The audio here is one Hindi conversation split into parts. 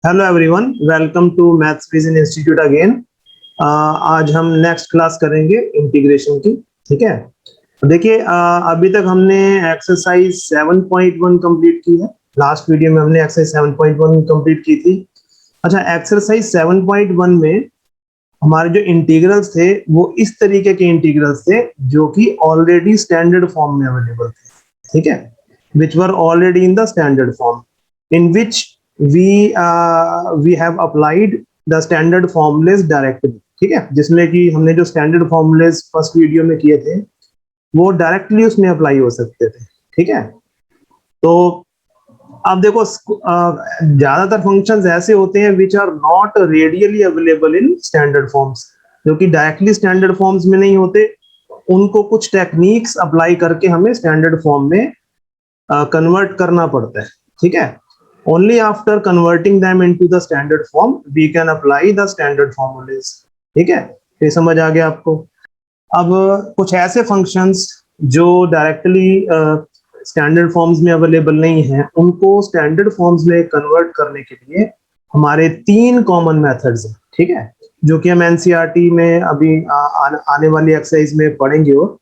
Hello everyone, welcome to maths vision institute again. आज हम नेक्स्ट क्लास करेंगे इंटीग्रेशन की। ठीक है, तो देखिए अभी तक हमने एक्सरसाइज 7.1 कंप्लीट की है। लास्ट वीडियो में हमने एक्सरसाइज 7.1 कंप्लीट की थी। अच्छा, एक्सरसाइज 7.1 में हमारे जो इंटीग्रल्स थे वो इस तरीके के इंटीग्रल्स थे जो कि ऑलरेडी स्टैंडर्ड फॉर्म में अवेलेबल थे। ठीक है, which were already in the standard form in which we have applied the standard formulas directly। ठीक है, जिसमें कि हमने जो स्टैंडर्ड फॉर्मूलेज फर्स्ट वीडियो में किए थे वो डायरेक्टली उसमें अप्लाई हो सकते थे। ठीक है, तो अब देखो ज्यादातर फंक्शंस ऐसे होते हैं which are not readily available in standard forms, जो कि डायरेक्टली स्टैंडर्ड फॉर्म्स में नहीं होते। उनको कुछ टेक्निक्स अप्लाई करके हमें स्टैंडर्ड फॉर्म में कन्वर्ट करना पड़ता है। ठीक है, only after converting them into the standard form we can apply the standard formulas। ठीक है, ये समझ आ गया आपको। अब कुछ ऐसे फंक्शंस जो डायरेक्टली स्टैंडर्ड फॉर्म्स में अवेलेबल नहीं है, उनको स्टैंडर्ड फॉर्म्स में कन्वर्ट करने के लिए हमारे तीन कॉमन मेथड्स हैं। ठीक है, जो कि हम एनसीईआरटी में अभी आने वाली एक्सरसाइज में पढ़ेंगे। और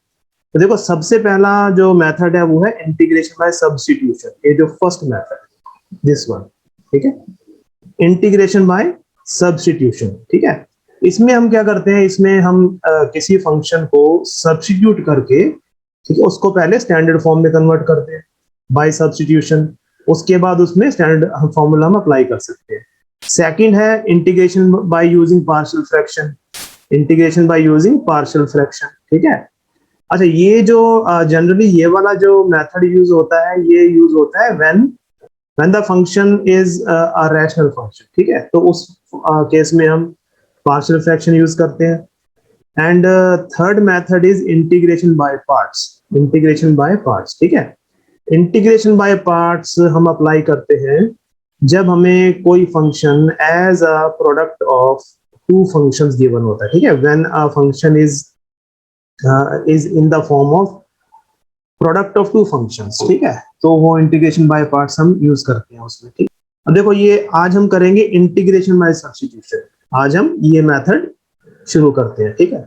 तो देखो, सबसे पहला जो मेथड है वो है इंटीग्रेशन बाय सब्स्टिट्यूशन। ये जो फर्स्ट मेथड, दिस वन। ठीक है, इंटीग्रेशन बाय सब्स्टिट्यूशन। ठीक है, इसमें हम क्या करते हैं, इसमें हम किसी फंक्शन को सब्स्टिट्यूट करके, ठीक है, उसको पहले स्टैंडर्ड फॉर्म में कन्वर्ट करते हैं बाय सब्स्टिट्यूशन। उसके बाद उसमें स्टैंडर्ड फॉर्मूला हम अप्लाई कर सकते हैं। सेकंड है integration by using partial fraction. Integration by using partial fraction. ठीक है, अच्छा, ये जो जनरली ये वाला जो मेथड यूज होता है, ये यूज होता है when the function is a rational function। ठीक है, तो उस केस में हम पार्शियल फ्रैक्शन यूज करते हैं। And third method is integration by parts. Integration by parts, ठीक है, इंटीग्रेशन बाय पार्ट्स हम अप्लाई करते हैं जब हमें कोई function as a product of two functions given होता है। ठीक है, when a function is in the form of product of two functions. ठीक है, तो वो इंटीग्रेशन बाय पार्ट्स हम यूज करते हैं उसमें। ठीक, अब देखो, ये आज हम करेंगे इंटीग्रेशन बाय सब्स्टिट्यूशन। आज हम ये मेथड शुरू करते हैं। ठीक है,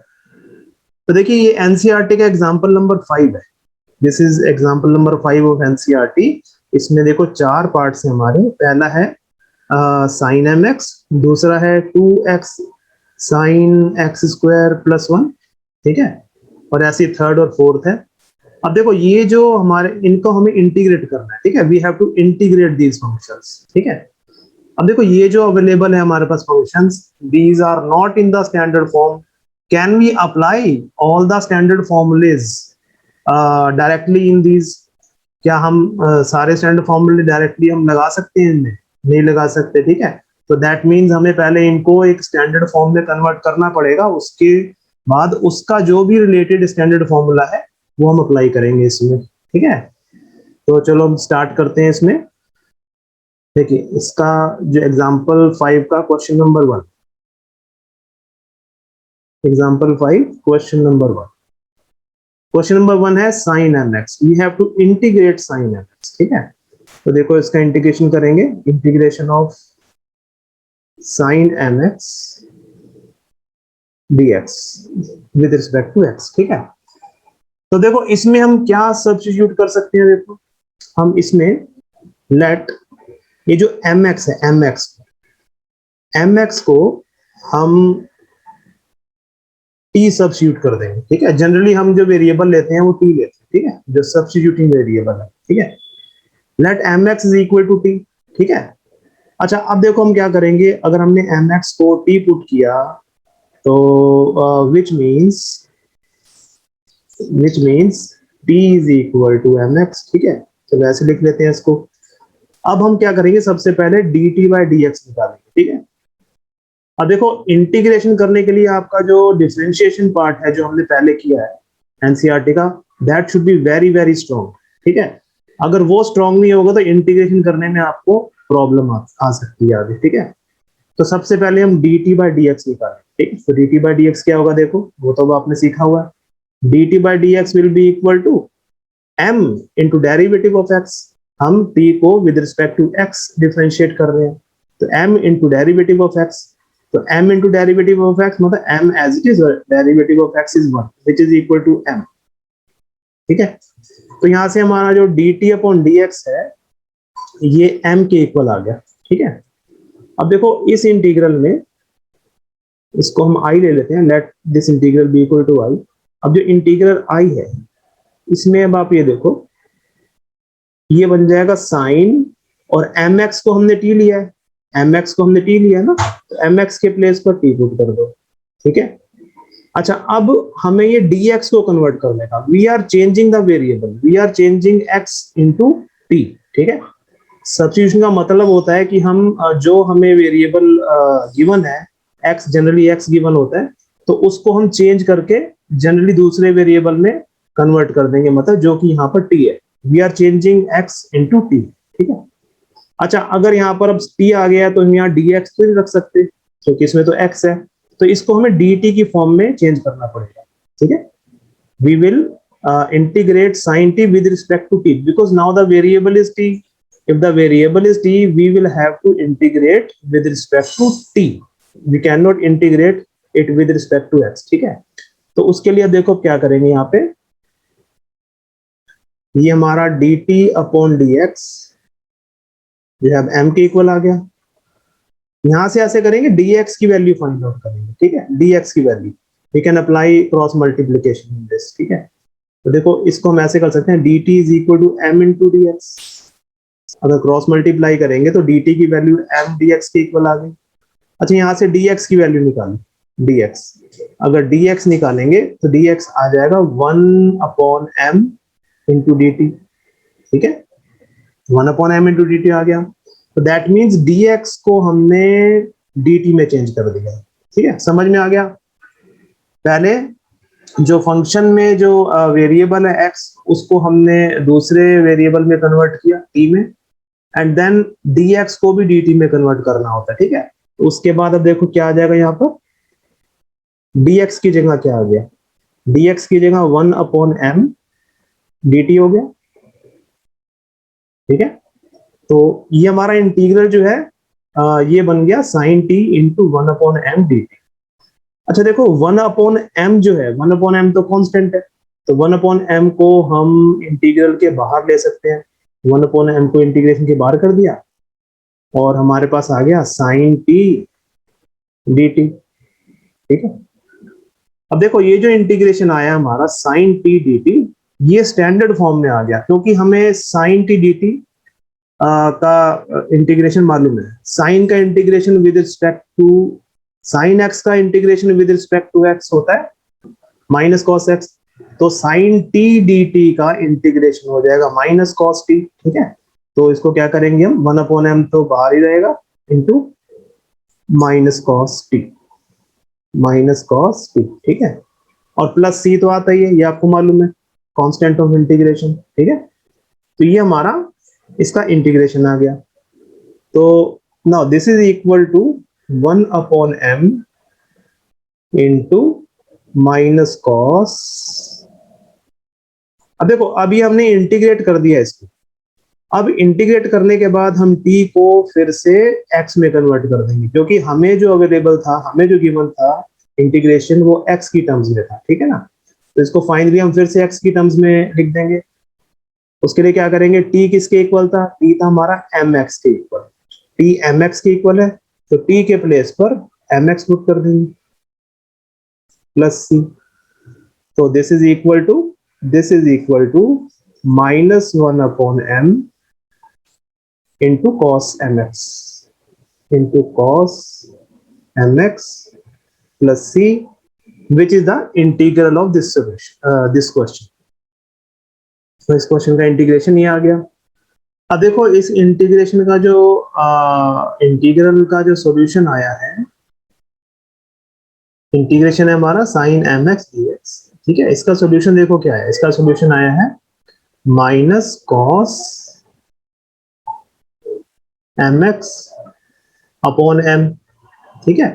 तो देखिए, ये एनसीईआरटी का एग्जांपल नंबर 5 है। This is example number 5 of NCERT. इसमें देखो चार पार्ट्स हैं हमारे। पहला है साइन एम एक्स, दूसरा है 2x sign x square plus 1। ठीक है, और ऐसे थर्ड और फोर्थ है। अब देखो, ये जो हमारे, इनको हमें इंटीग्रेट करना है। ठीक है, we have to integrate these functions. ठीक है, अब देखो, ये जो अवेलेबल है हमारे पास functions, these are not in the standard form. Can we apply all the standard formulas directly in these? क्या हम सारे स्टैंडर्ड फॉर्मूले डायरेक्टली हम लगा सकते हैं इनमें? नहीं लगा सकते। ठीक है, तो दैट मीन्स हमें पहले इनको एक स्टैंडर्ड फॉर्म में कन्वर्ट करना पड़ेगा। उसके बाद उसका जो भी रिलेटेड स्टैंडर्ड फॉर्मूला है वो हम अप्लाई करेंगे इसमें। ठीक है, तो चलो हम स्टार्ट करते हैं इसमें। देखिए, इसका जो एग्जांपल 5 का question number 1, example 5 question number 1। Question number 1 है sine m x. We have to integrate sine m x. ठीक है, तो देखो, इसका इंटीग्रेशन करेंगे। Integration of sine m x dx with respect to x। ठीक है, तो देखो, इसमें हम क्या सब्स्टिट्यूट कर सकते हैं। देखो, हम इसमें लेट ये जो mx है, mx को हम t सब्स्टिट्यूट कर देंगे। ठीक है, जनरली हम जो वेरिएबल लेते हैं वो t लेते हैं। ठीक है, जो सब्स्टिट्यूटिंग वेरिएबल है। ठीक है, let mx is equal to t। ठीक है, अच्छा, अब देखो हम क्या करेंगे। अगर हमने mx को t पुट किया तो which means t is equal to mx। ठीक है, चलो ऐसे लिख लेते हैं इसको। अब हम क्या करेंगे, सबसे पहले dt बाय dx निकालेंगे। ठीक है, अब देखो, इंटीग्रेशन करने के लिए आपका जो डिफरेंशिएशन पार्ट है जो हमने पहले किया है एनसीईआरटी का, that should be very very strong. ठीक है, अगर वो स्ट्रॉन्ग नहीं होगा तो इंटीग्रेशन करने में आपको प्रॉब्लम आ सकती है आगे। ठीक है, तो सबसे पहले हम dt बाय dx निकालें। ठीक है, तो dt बाय dx क्या होगा, देखो वो तो आपने सीखा हुआ है। dt by dx will be equal to m into derivative of x। हम t को with respect to x differentiate कर रहे हैं। तो m into derivative of x, तो m into derivative of x मतलब m as it is, derivative of x is 1 which is equal to m। ठीक है, तो यहां से हमारा जो dt अपॉन dx है ये m के इक्वल आ गया। ठीक है, अब देखो इस इंटीग्रल में इसको हम i ले लेते हैं, let this integral be equal to i। अब जो इंटीग्रल i है इसमें अब आप ये देखो ये बन जाएगा साइन, और mx को हमने t लिया है, mx को हमने t लिया है ना, तो mx के प्लेस पर t पुट कर दो। ठीक है, अच्छा अब हमें ये dx को कन्वर्ट करने का, we are changing the variable, we are changing x into t। ठीक है, सब्स्टिट्यूशन का मतलब होता है कि हम जो हमें वेरिएबल गिवन है, x जनरली x गिवन होता है, तो उसको हम चेंज करके जनरली दूसरे वेरिएबल में कन्वर्ट कर देंगे, मतलब जो कि यहाँ पर t है, we are changing x into t। ठीक है, अच्छा अगर यहाँ पर अब t आ गया तो हम यहाँ dx तो नहीं रख सकते क्योंकि इसमें तो x है, तो इसको हमें dt की फॉर्म में चेंज करना पड़ेगा। ठीक है, we will integrate sin t with respect to t because now the variable is t. If the variable is t, we will have to integrate with respect to t. We cannot integrate it with respect to x. ठीक है, तो उसके लिए देखो क्या करेंगे, यहाँ पे ये हमारा dt अपॉन dx जो है m के इक्वल आ गया। यहां से ऐसे करेंगे dx की वैल्यू फाइंड आउट करेंगे। ठीक है, dx की value we can apply cross multiplication in this. ठीक है, तो देखो इसको हम ऐसे कर सकते हैं dt is equal to m into dx। अगर क्रॉस मल्टीप्लाई करेंगे तो dt की वैल्यू m dx के इक्वल आ गई। अच्छा यहाँ से dx की वैल्यू निकालें, dx अगर dx निकालेंगे तो dx आ जाएगा 1 अपॉन m इंटू dt। ठीक है, 1 अपॉन m इंटू dt आ गया, तो दैट मीन्स dx को हमने dt में चेंज कर दिया। ठीक है, समझ में आ गया। पहले जो फंक्शन में जो वेरिएबल है x उसको हमने दूसरे वेरिएबल में कन्वर्ट किया t में, एंड देन dx को भी dt में कन्वर्ट करना होता है। ठीक है, तो उसके बाद अब देखो क्या आ जाएगा, यहाँ पर dx की जगह क्या आ गया, dx की जगह 1 अपॉन m dt हो गया। ठीक है, तो ये हमारा इंटीग्रल जो है ये बन गया sine t into 1 upon m dt। अच्छा देखो 1 अपॉन m जो है, 1 अपॉन m तो कांस्टेंट है, तो 1 अपॉन m को हम इंटीग्रल के बाहर ले सकते हैं। 1 अपॉन m को इंटीग्रेशन के बाहर कर दिया और हमारे पास आ गया साइन t dt। ठीक है, अब देखो ये जो इंटीग्रेशन आया हमारा साइन t dt ये स्टैंडर्ड फॉर्म में आ गया, क्योंकि हमें साइन t dt का इंटीग्रेशन मालूम है। साइन का integration with respect to, sine x का integration with respect to x होता है माइनस कॉस एक्स, तो साइन टी डी टी का इंटीग्रेशन हो जाएगा माइनस कॉस टी। ठीक है, तो इसको क्या करेंगे हम, 1 अपॉन एम तो बाहर ही रहेगा into minus cos T, minus cos T. ठीक है, और प्लस सी तो आता ही है, ये आपको मालूम है, कांस्टेंट ऑफ इंटीग्रेशन। ठीक है, तो ये हमारा इसका इंटीग्रेशन आ गया। तो now this is equal to 1 upon m into minus cos. अब देखो अभी हमने इंटीग्रेट कर दिया इसको, अब इंटीग्रेट करने के बाद हम t को फिर से x में कन्वर्ट कर देंगे, क्योंकि हमें जो अवेलेबल था, हमें जो गिवन था इंटीग्रेशन वो x की टर्म्स में था। ठीक है ना, तो इसको फाइनली हम फिर से x की टर्म्स में लिख देंगे। उसके लिए क्या करेंगे, t किसके इक्वल था, t था हमारा mx के इक्वल, t mx के इक्वल है, तो t के प्लेस पर mx पुट कर देंगे प्लस c। तो this is equal to minus 1 upon m into cos mx plus c which is the integral of this question. तो इस क्वेश्चन का इंटीग्रेशन ये आ गया। अब देखो इस इंटीग्रेशन का जो इंटीग्रल का जो सॉल्यूशन आया है, इंटीग्रेशन है हमारा साइन mx dx। ठीक है, इसका सॉल्यूशन देखो क्या है, इसका सॉल्यूशन आया है minus cos mx upon m। ठीक है,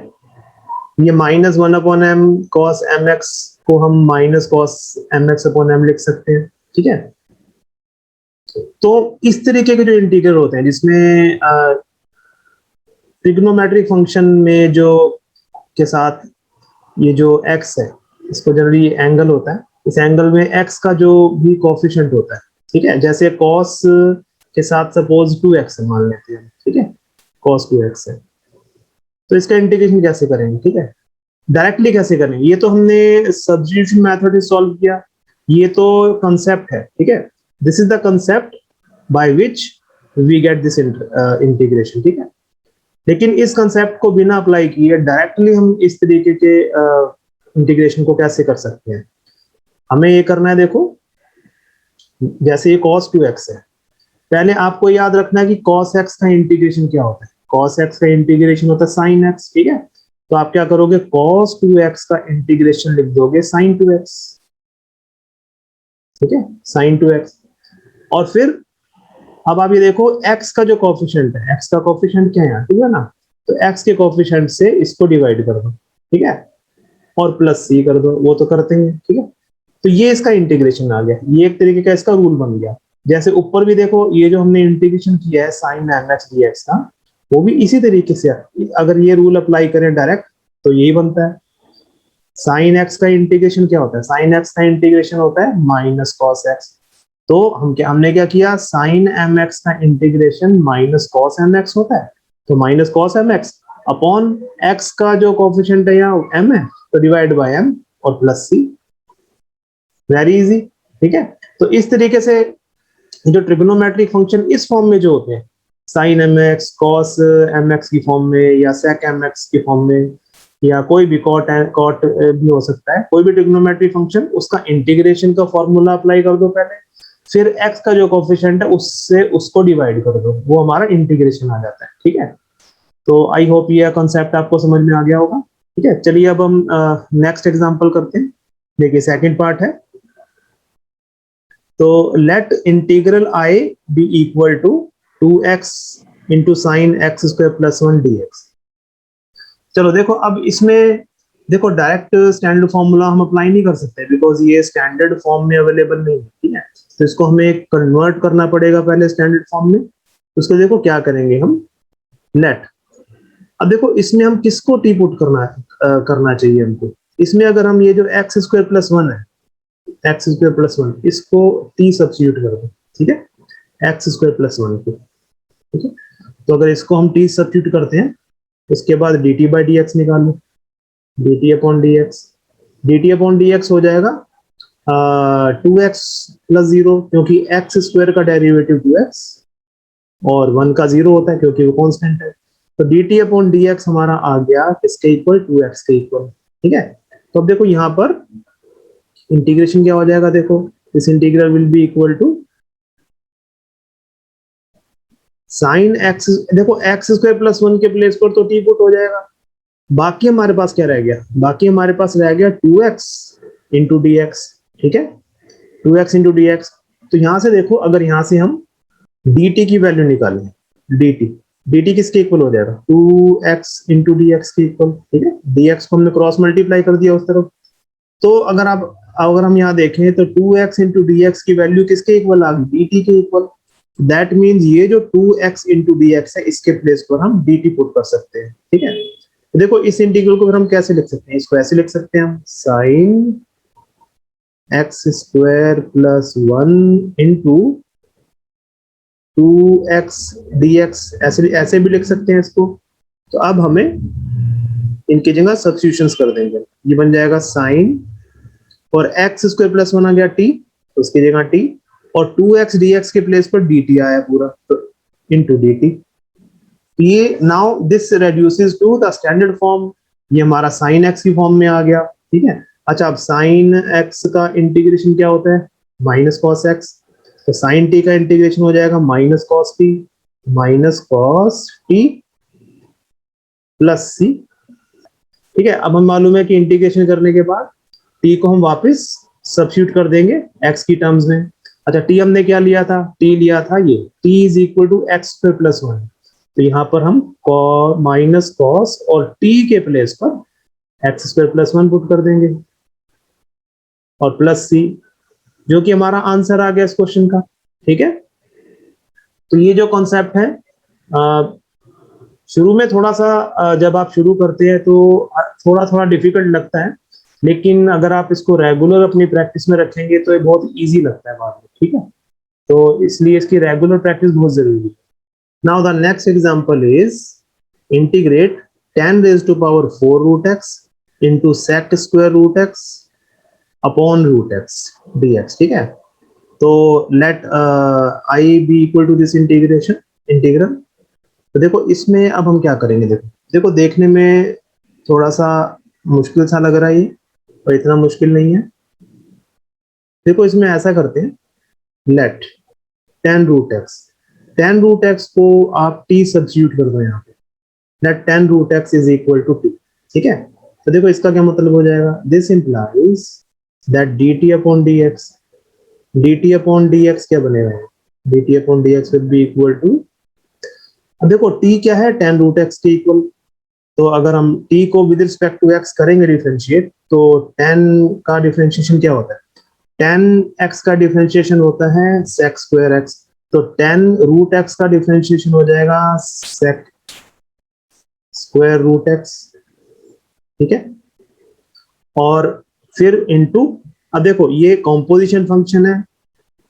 ये minus 1 upon m cos mx को हम minus cos mx upon m लिख सकते हैं। ठीक है, तो इस तरीके के जो इंटीग्रल होते हैं जिसमें ट्रिग्नोमेट्रिक फंक्शन में जो के साथ ये जो x है, इसको जनरली एंगल होता है, इस एंगल में x का जो भी कोफिशिएंट होता है, ठीक है, जैसे cos के साथ सपोज 2x है मान लेते हैं, ठीक है, cos 2x है, तो इसका इंटीग्रेशन कैसे करेंगे, ठीक है, डायरेक्टली कैसे करेंगे, ये तो हमने सब्स्टिट्यूशन मेथड से सॉल्व किया, ये तो कंसेप्ट है, ठीक है, this is the concept by which we get this integration, ठीक है, लेकिन इस कंसेप्ट को बिना अप्लाई किए डायरेक्टली हम इस तरीके के इंटीग्रेशन को कैसे कर सकते हैं, हमें ये करना है, देखो जैसे ये cos 2x है, पहले आपको याद रखना है कि cos x का इंटीग्रेशन क्या होता है, cos x का इंटीग्रेशन होता है sin x, ठीक है, तो आप क्या करोगे, cos 2x का इंटीग्रेशन लिख दोगे sin 2x, ठीक है, sin 2x, और फिर अब आप ये देखो x का जो कोफिशिएंट है, x का कोफिशिएंट क्या है यहाँ, ठीक है ना, तो x के कोफिशिएंट से इसको डिवाइड कर दो, ठीक है, और प्लस c कर दो, वो तो करते हैं, ठीक है, तो ये इसका इंटीग्रेशन आ गया, ये एक तरीके का इसका रूल बन गया, जैसे ऊपर भी देखो ये जो हमने इंटीग्रेशन किया है sin mx dx का, वो भी इसी तरीके से, अगर ये रूल अप्लाई करें डायरेक्ट तो यही बनता है, sin x का इंटीग्रेशन क्या होता है, sin x का इंटीग्रेशन होता है माइनस cos x, तो हमने क्या किया, sin mx का इंटीग्रेशन माइनस cos mx होता है, तो minus cos mx upon x का जो कोफिशिएंट है यहाँ m है, तो डिवाइड बाय m और प्लस c, वेरी इजी, ठीक है, तो इस तरीके से जो ट्रिग्नोमेट्रिक फंक्शन इस फॉर्म में जो होते हैं, sin mx cos mx की फॉर्म में, या sec mx की फॉर्म में, या कोई भी cot भी हो सकता है, कोई भी ट्रिग्नोमेट्रिक फंक्शन, उसका इंटीग्रेशन का फॉर्मूला अप्लाई कर दो पहले, फिर x का जो कोफिशिएंट है उससे उसको डिवाइड कर दो, वो हमारा इंटीग्रेशन आ जाता है, ठीक है, तो आई होप ये कॉन्सेप्ट आपको समझ में आ गया होगा, ठीक है, चलिए अब हम नेक्स्ट एग्जांपल करते हैं, देखिए सेकंड पार्ट है, तो let integral i be equal to 2x into sine x square plus 1 dx, चलो देखो अब इसमें देखो डायरेक्ट स्टैंडर्ड फॉर्मूला हम अप्लाई नहीं कर सकते, बिकॉज ये स्टैंडर्ड फॉर्म में अवेलेबल नहीं है, ठीक है, तो इसको हमें कन्वर्ट करना पड़ेगा पहले स्टैंडर्ड फॉर्म में, तो उसको देखो क्या करेंगे हम, लेट, अब देखो इसमें हम किसको टी पुट करना चाहिए हमको, इसमें अगर हम ये जो एक्स स्क्वायर प्लस 1 है, एक्स स्क्वायर प्लस 1 इसको टी सब्स्टिट्यूट कर दो, ठीक है, एक्स स्क्वायर प्लस 1 को, ठीक है, तो अगर इसको हम टी सब्स्टिट्यूट करते हैं, उसके बाद d t by d x निकालो, d t upon d x, d t upon d x हो जाएगा 2x प्लस 0, क्योंकि एक्स स्क्वायर का डेरिवेटिव 2x और 1 का 0 होता है क्योंकि वो कांस्टेंट है, तो D t upon d x हमारा आ गया किसके इक्वल, 2x के इक्वल, ठीक है, तो अब देखो यहाँ पर इंटीग्रेशन क्या हो जाएगा, देखो this integral will be equal to sine x, देखो एक्स स्क्वायर प्लस 1 के प्लेस पर तो टी पुट हो जाएगा, बाकी हमारे पास क्या रह गया, बाकी हमारे पास रह गया 2x इंटू डी एक्स, ठीक है, 2x इंटू डी एक्स, तो यहां से देखो अगर यहां से हम dt की वैल्यू निकालें, dt किसके इक्वल हो जाएगा, 2x इंटू डी एक्स के इक्वल, ठीक है, dx को हमने क्रॉस मल्टीप्लाई कर दिया उस तरफ, तो अगर हम यहाँ देखें तो 2x इंटू डी एक्स की वैल्यू किसके इक्वल आ गई, dt के इक्वल, दैट मीन्स ये जो 2x इंटू डी एक्स है इसके प्लेस पर हम dt पुट कर सकते हैं, ठीक है, तो देखो इस इंटीग्रल को फिर हम कैसे लिख सकते हैं, इसको ऐसे लिख सकते हैं हम, sign x square plus 1 into 2x dx, ऐसे भी लिख सकते हैं इसको, तो अब हमें इनकी जगह सब्स्टिट्यूशंस कर देंगे, ये बन जाएगा साइन, और एक्स स्क्वायर प्लस 1 आ गया t, तो उसकी जगह t, और 2x dx के प्लेस पर dt आया पूरा, तो इंटू dt, ये now this reduces to the standard form, ये हमारा साइन एक्स की फॉर्म में आ गया, ठीक है, अच्छा अब साइन एक्स का इंटीग्रेशन क्या होता है, माइनस कॉस एक्स, तो साइन टी का इंटीग्रेशन हो जाएगा minus cos T plus c, ठीक है, अब हम मालूम है कि इंटीग्रेशन करने के बाद टी को हम वापस सब्स्टिट्यूट कर देंगे एक्स की टर्म्स में, अच्छा टी हमने क्या लिया था, टी लिया था ये t is equal to x square plus 1, तो यहाँ पर हम माइनस कॉस और टी के प्लेस पर एक्स स्क्वायर प्लस 1 पुट कर देंगे, और प्लस सी, जो कि हमारा आंसर आ गया इस क्वेश्चन का, ठीक है, तो ये जो कॉन्सेप्ट है शुरू में थोड़ा सा जब आप शुरू करते हैं तो थोड़ा थोड़ा डिफिकल्ट लगता है, लेकिन अगर आप इसको रेगुलर अपनी प्रैक्टिस में रखेंगे तो ये बहुत इजी लगता है बाद में, ठीक है। तो इसलिए इसकी रेगुलर प्रैक्टिस बहुत जरूरी है। Now the next example is integrate 10 raised to power 4 root x into sec square root x upon root x dx, ठीक है। तो let i be equal to this integral. तो देखो इसमें अब हम क्या करेंगे, देखो देखो देखने में थोड़ा सा मुश्किल सा लग रहा है ये, और इतना मुश्किल नहीं है। देखो इसमें ऐसा करते हैं, लेट 10 रूट एक्स को आप t सब्स्टिट्यूट कर दो यहाँ पे, let 10 root x is equal to t, ठीक है। तो देखो इसका क्या मतलब हो जाएगा, this implies that dt upon dx क्या बनेगा, dt upon dx will be equal to, अब देखो t क्या है, 10 रूट एक्स के इक्वल। तो अगर हम t को विद रिस्पेक्ट टू x करेंगे डिफरेंशिएट, तो 10 का डिफरेंशिएशन क्या होता है, 10x का डिफरेंशिएशन होता है sec स्क्वायर x। तो 10 रूट x का डिफरेंशिएशन हो जाएगा sec स्क्वायर रूट x, ठीक है। और फिर इनटू, अब देखो ये कॉम्पोजिशन फंक्शन है,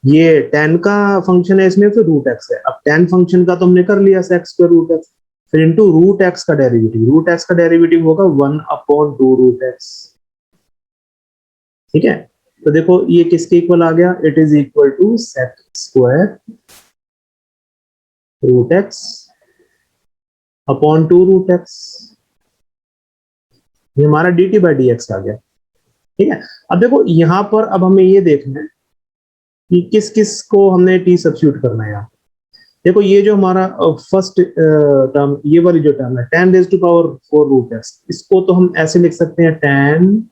ये 10 का फंक्शन है इसमें, फिर रूट x है। अब 10 फंक्शन का तो हमने कर लिया sec स्क्वायर रूट x, फिर इनटू रूट x का डेरिवेटिव, रूट x का डेरिवेटिव होगा 1 अपॉन 2 रूट x, ठीक है। तो देखो ये किसके इक्वल आ गया, it is equal to sec square root x upon 2 root x, ये हमारा dt बाई dx आ गया, ठीक है। अब देखो यहां पर अब हमें ये देखना है कि किस किस को हमने t सब्स्टिट्यूट करना है यहाँ। देखो ये जो हमारा फर्स्ट टर्म, ये वाली जो टर्म है 10 raise to power 4 root x, इसको तो हम ऐसे लिख सकते हैं 10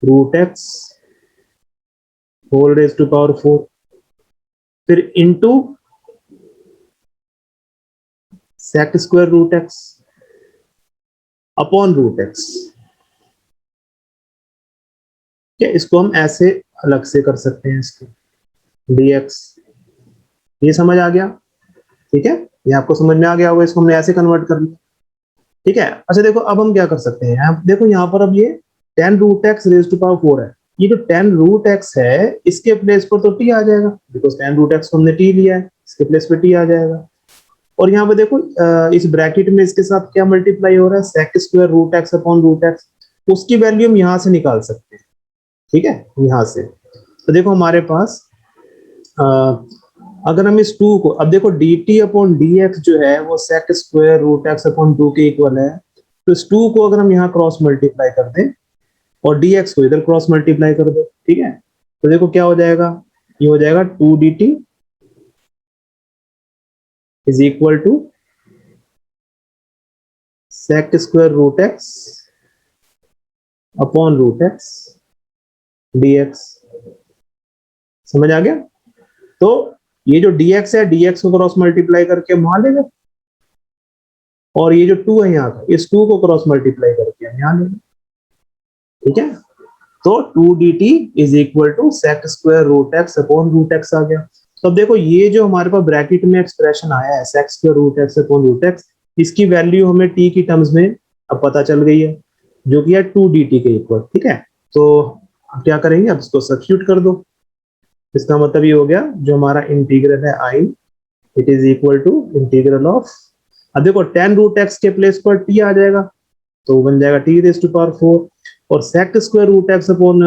root x whole raise to power 4, फिर into sec square root x upon root x, क्या इसको हम ऐसे अलग से कर सकते हैं, इसको dx, ये समझ आ गया, ठीक है। ये आपको समझ में आ गया होगा, इसको हमने ऐसे कन्वर्ट कर लिया, ठीक है। अच्छा देखो अब हम क्या कर सकते हैं, देखो यहाँ पर अब ये 10 root x raise to power 4 है, ये जो 10 रूट एक्स है इसके प्लेस पर तो t आ जाएगा, बिकॉज 10 रूट एक्स को हमने t लिया है, इसके प्लेस पे t आ जाएगा। और यहाँ पे देखो इस ब्रैकेट में इसके साथ क्या मल्टीप्लाई हो रहा है, sec square root x upon root x, उसकी वैल्यू हम यहाँ से निकाल सकते हैं, ठीक है, यहाँ से। तो देखो हमारे पास अगर हम इस 2 को, अब देखो dt अपॉन dx जो है वो sec square root x upon 2 के इक्वल है, तो इस 2 को अगर हम यहाँ क्रॉस मल्टीप्लाई कर दें और dx को इधर क्रॉस मल्टीप्लाई कर दो, ठीक है। तो देखो क्या हो जाएगा, ये हो जाएगा 2 dt is equal to sec square root x upon root x dx, समझ आ गया। तो ये जो dx है, dx को क्रॉस मल्टीप्लाई करके हम वहां ले गए, और ये जो 2 है यहाँ का, इस 2 को क्रॉस मल्टीप्लाई करके हम यहाँ ले गए, ठीक है। तो 2 dt is equal to sec square root x upon root x आ गया। तो अब देखो ये जो हमारे पास ब्रैकेट में एक्सप्रेशन आया है sec square root x upon root x, इसकी वैल्यू हमें t की टर्म्स में अब पता चल गई है, जो कि है 2 dt के इक्वल, ठीक है। तो अब क्या करेंगे, अब इसको सब्स्टिट्यूट कर दो, इसका मतलब ये हो गया जो हमारा इंटीग्रल है i, it is equal to integral of, अब देखो 10 रूट एक्स के प्लेस पर t आ जाएगा, तो बन जाएगा t रेज टू पावर 4, और sec square root x upon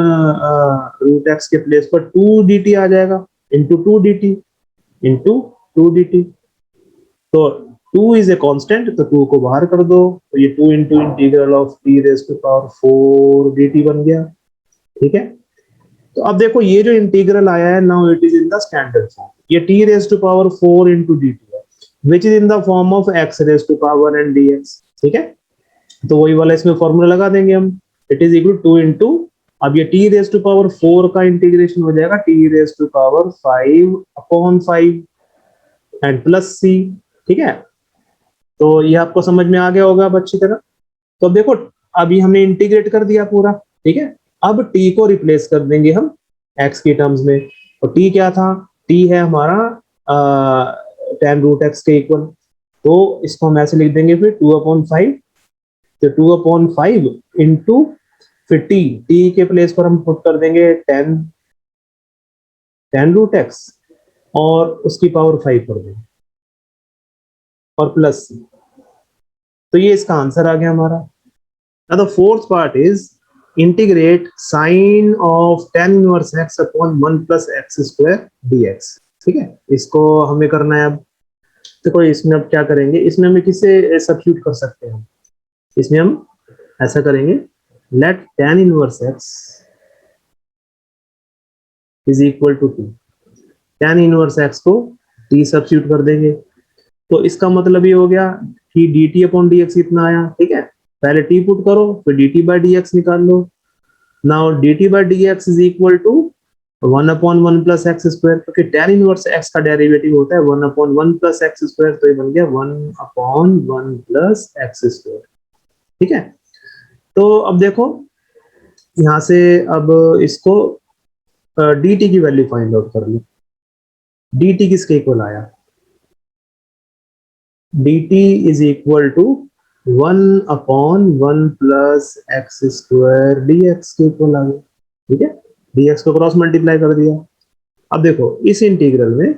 root x के प्लेस पर 2 dt आ जाएगा, इंटू 2 dt इंटू 2 dt। तो 2 इज ए कांस्टेंट, तो 2 को बाहर कर दो, तो ये 2 into integral of t raise to power 4 dt बन गया, ठीक है। तो अब देखो ये जो इंटीग्रल आया है, now it is in the standard form, ये t raise to power 4 into dt है, which is in the form of x raise to power n dx, ठीक है। तो वही वाला इसमें फॉर्मूला लगा देंगे हम, इट इज इक्वल 2 इंटू, अब ये t रेज टू पावर 4 का इंटीग्रेशन हो जाएगा t raise to power 5 upon 5 and plus c, ठीक है। तो ये आपको समझ में आ गया होगा अब अच्छी तरह। तो अब देखो अभी हमने इंटीग्रेट कर दिया पूरा, ठीक है। अब t को रिप्लेस कर देंगे हम x की टर्म्स में, और t क्या था, t है हमारा 10 रूट एक्स के इक्वल, तो इसको हम ऐसे लिख देंगे फिर 2/5, तो 2/5 इंटू फिर टी के प्लेस पर हम पुट कर देंगे 10√x और उसकी पावर 5 कर देंगे और प्लस c। तो ये इसका आंसर आ गया हमारा। Now the fourth part is integrate sine of tan inverse x upon 1 plus x square dx। ठीक है, इसको हमें करना है अब। देखो इसमें अब क्या करेंगे, इसमें हमें किसे सब्स्टिट्यूट कर सकते हैं, इसमें हम ऐसा करेंगे, let tan inverse x is equal to t। tan inverse x को t सब्स्टिट्यूट कर देंगे, तो इसका मतलब ये हो गया कि dt अपॉन dx कितना आया। ठीक है, पहले t पुट करो फिर dt by dx निकाल लो। Now dt by dx is equal to 1/1 plus x square, क्योंकि tan इनवर्स x का डेरिवेटिव होता है 1/1 plus x स्क्वायर, तो ये बन गया 1/1 plus x स्क्वायर। ठीक है, तो अब देखो यहां से अब इसको dt की वैल्यू फाइंड आउट कर लो। dt किसके इक्वल आया, dt is equal to 1/1 plus x square dx के इक्वल आ गया। ठीक है, dx को क्रॉस मल्टीप्लाई कर दिया। अब देखो इस इंटीग्रल में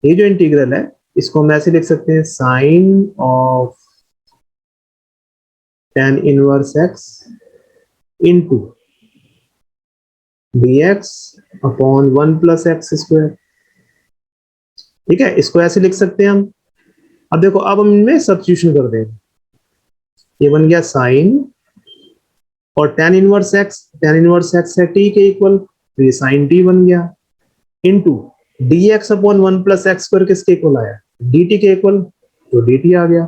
ये जो इंटीग्रल है इसको हम ऐसे लिख सकते हैं, sine of tan inverse x into dx upon 1 plus x square. ठीक है, इसको ऐसे लिख सकते हैं हम। अब देखो अब हम इनमें सब्स्टिट्यूशन कर देंगे, ये बन गया साइन और tan इनवर्स x है t के इक्वल, तो ये साइन t बन गया, into dx upon 1 plus x square किसके इक्वल आया, dt के इक्वल, तो dt आ गया।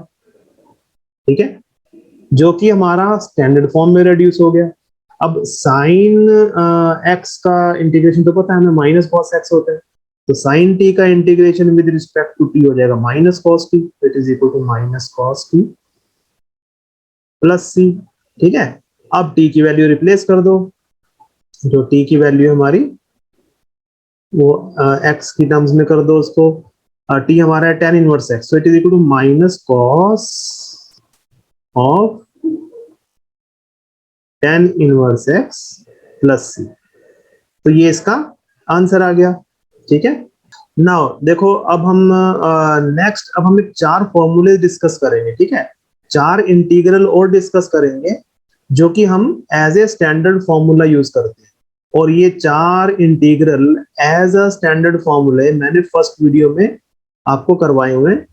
ठीक है, जो कि हमारा स्टैंडर्ड फॉर्म में रिड्यूस हो गया। अब साइन x का इंटीग्रेशन तो पता है हमें माइनस कॉस x होता है, तो साइन t का integration with respect to t हो जाएगा minus cos t, it is equal to minus cos t plus c। ठीक है, अब t की वैल्यू रिप्लेस कर दो, जो t की वैल्यू हमारी वो x की टर्म्स में कर दो उसको, t हमारा है tan inverse x, so it is equal to minus cos of tan inverse x plus c। तो ये इसका आंसर आ गया। ठीक है, नाउ देखो अब हम नेक्स्ट अब हम 4 फॉर्मूले डिस्कस करेंगे। ठीक है, 4 इंटीग्रल और डिस्कस करेंगे जो कि हम as a standard formula use करते हैं, और ये 4 इंटीग्रल एज अ स्टैंडर्ड फॉर्मूले मैंने फर्स्ट वीडियो में आपको करवाए हुए हैं।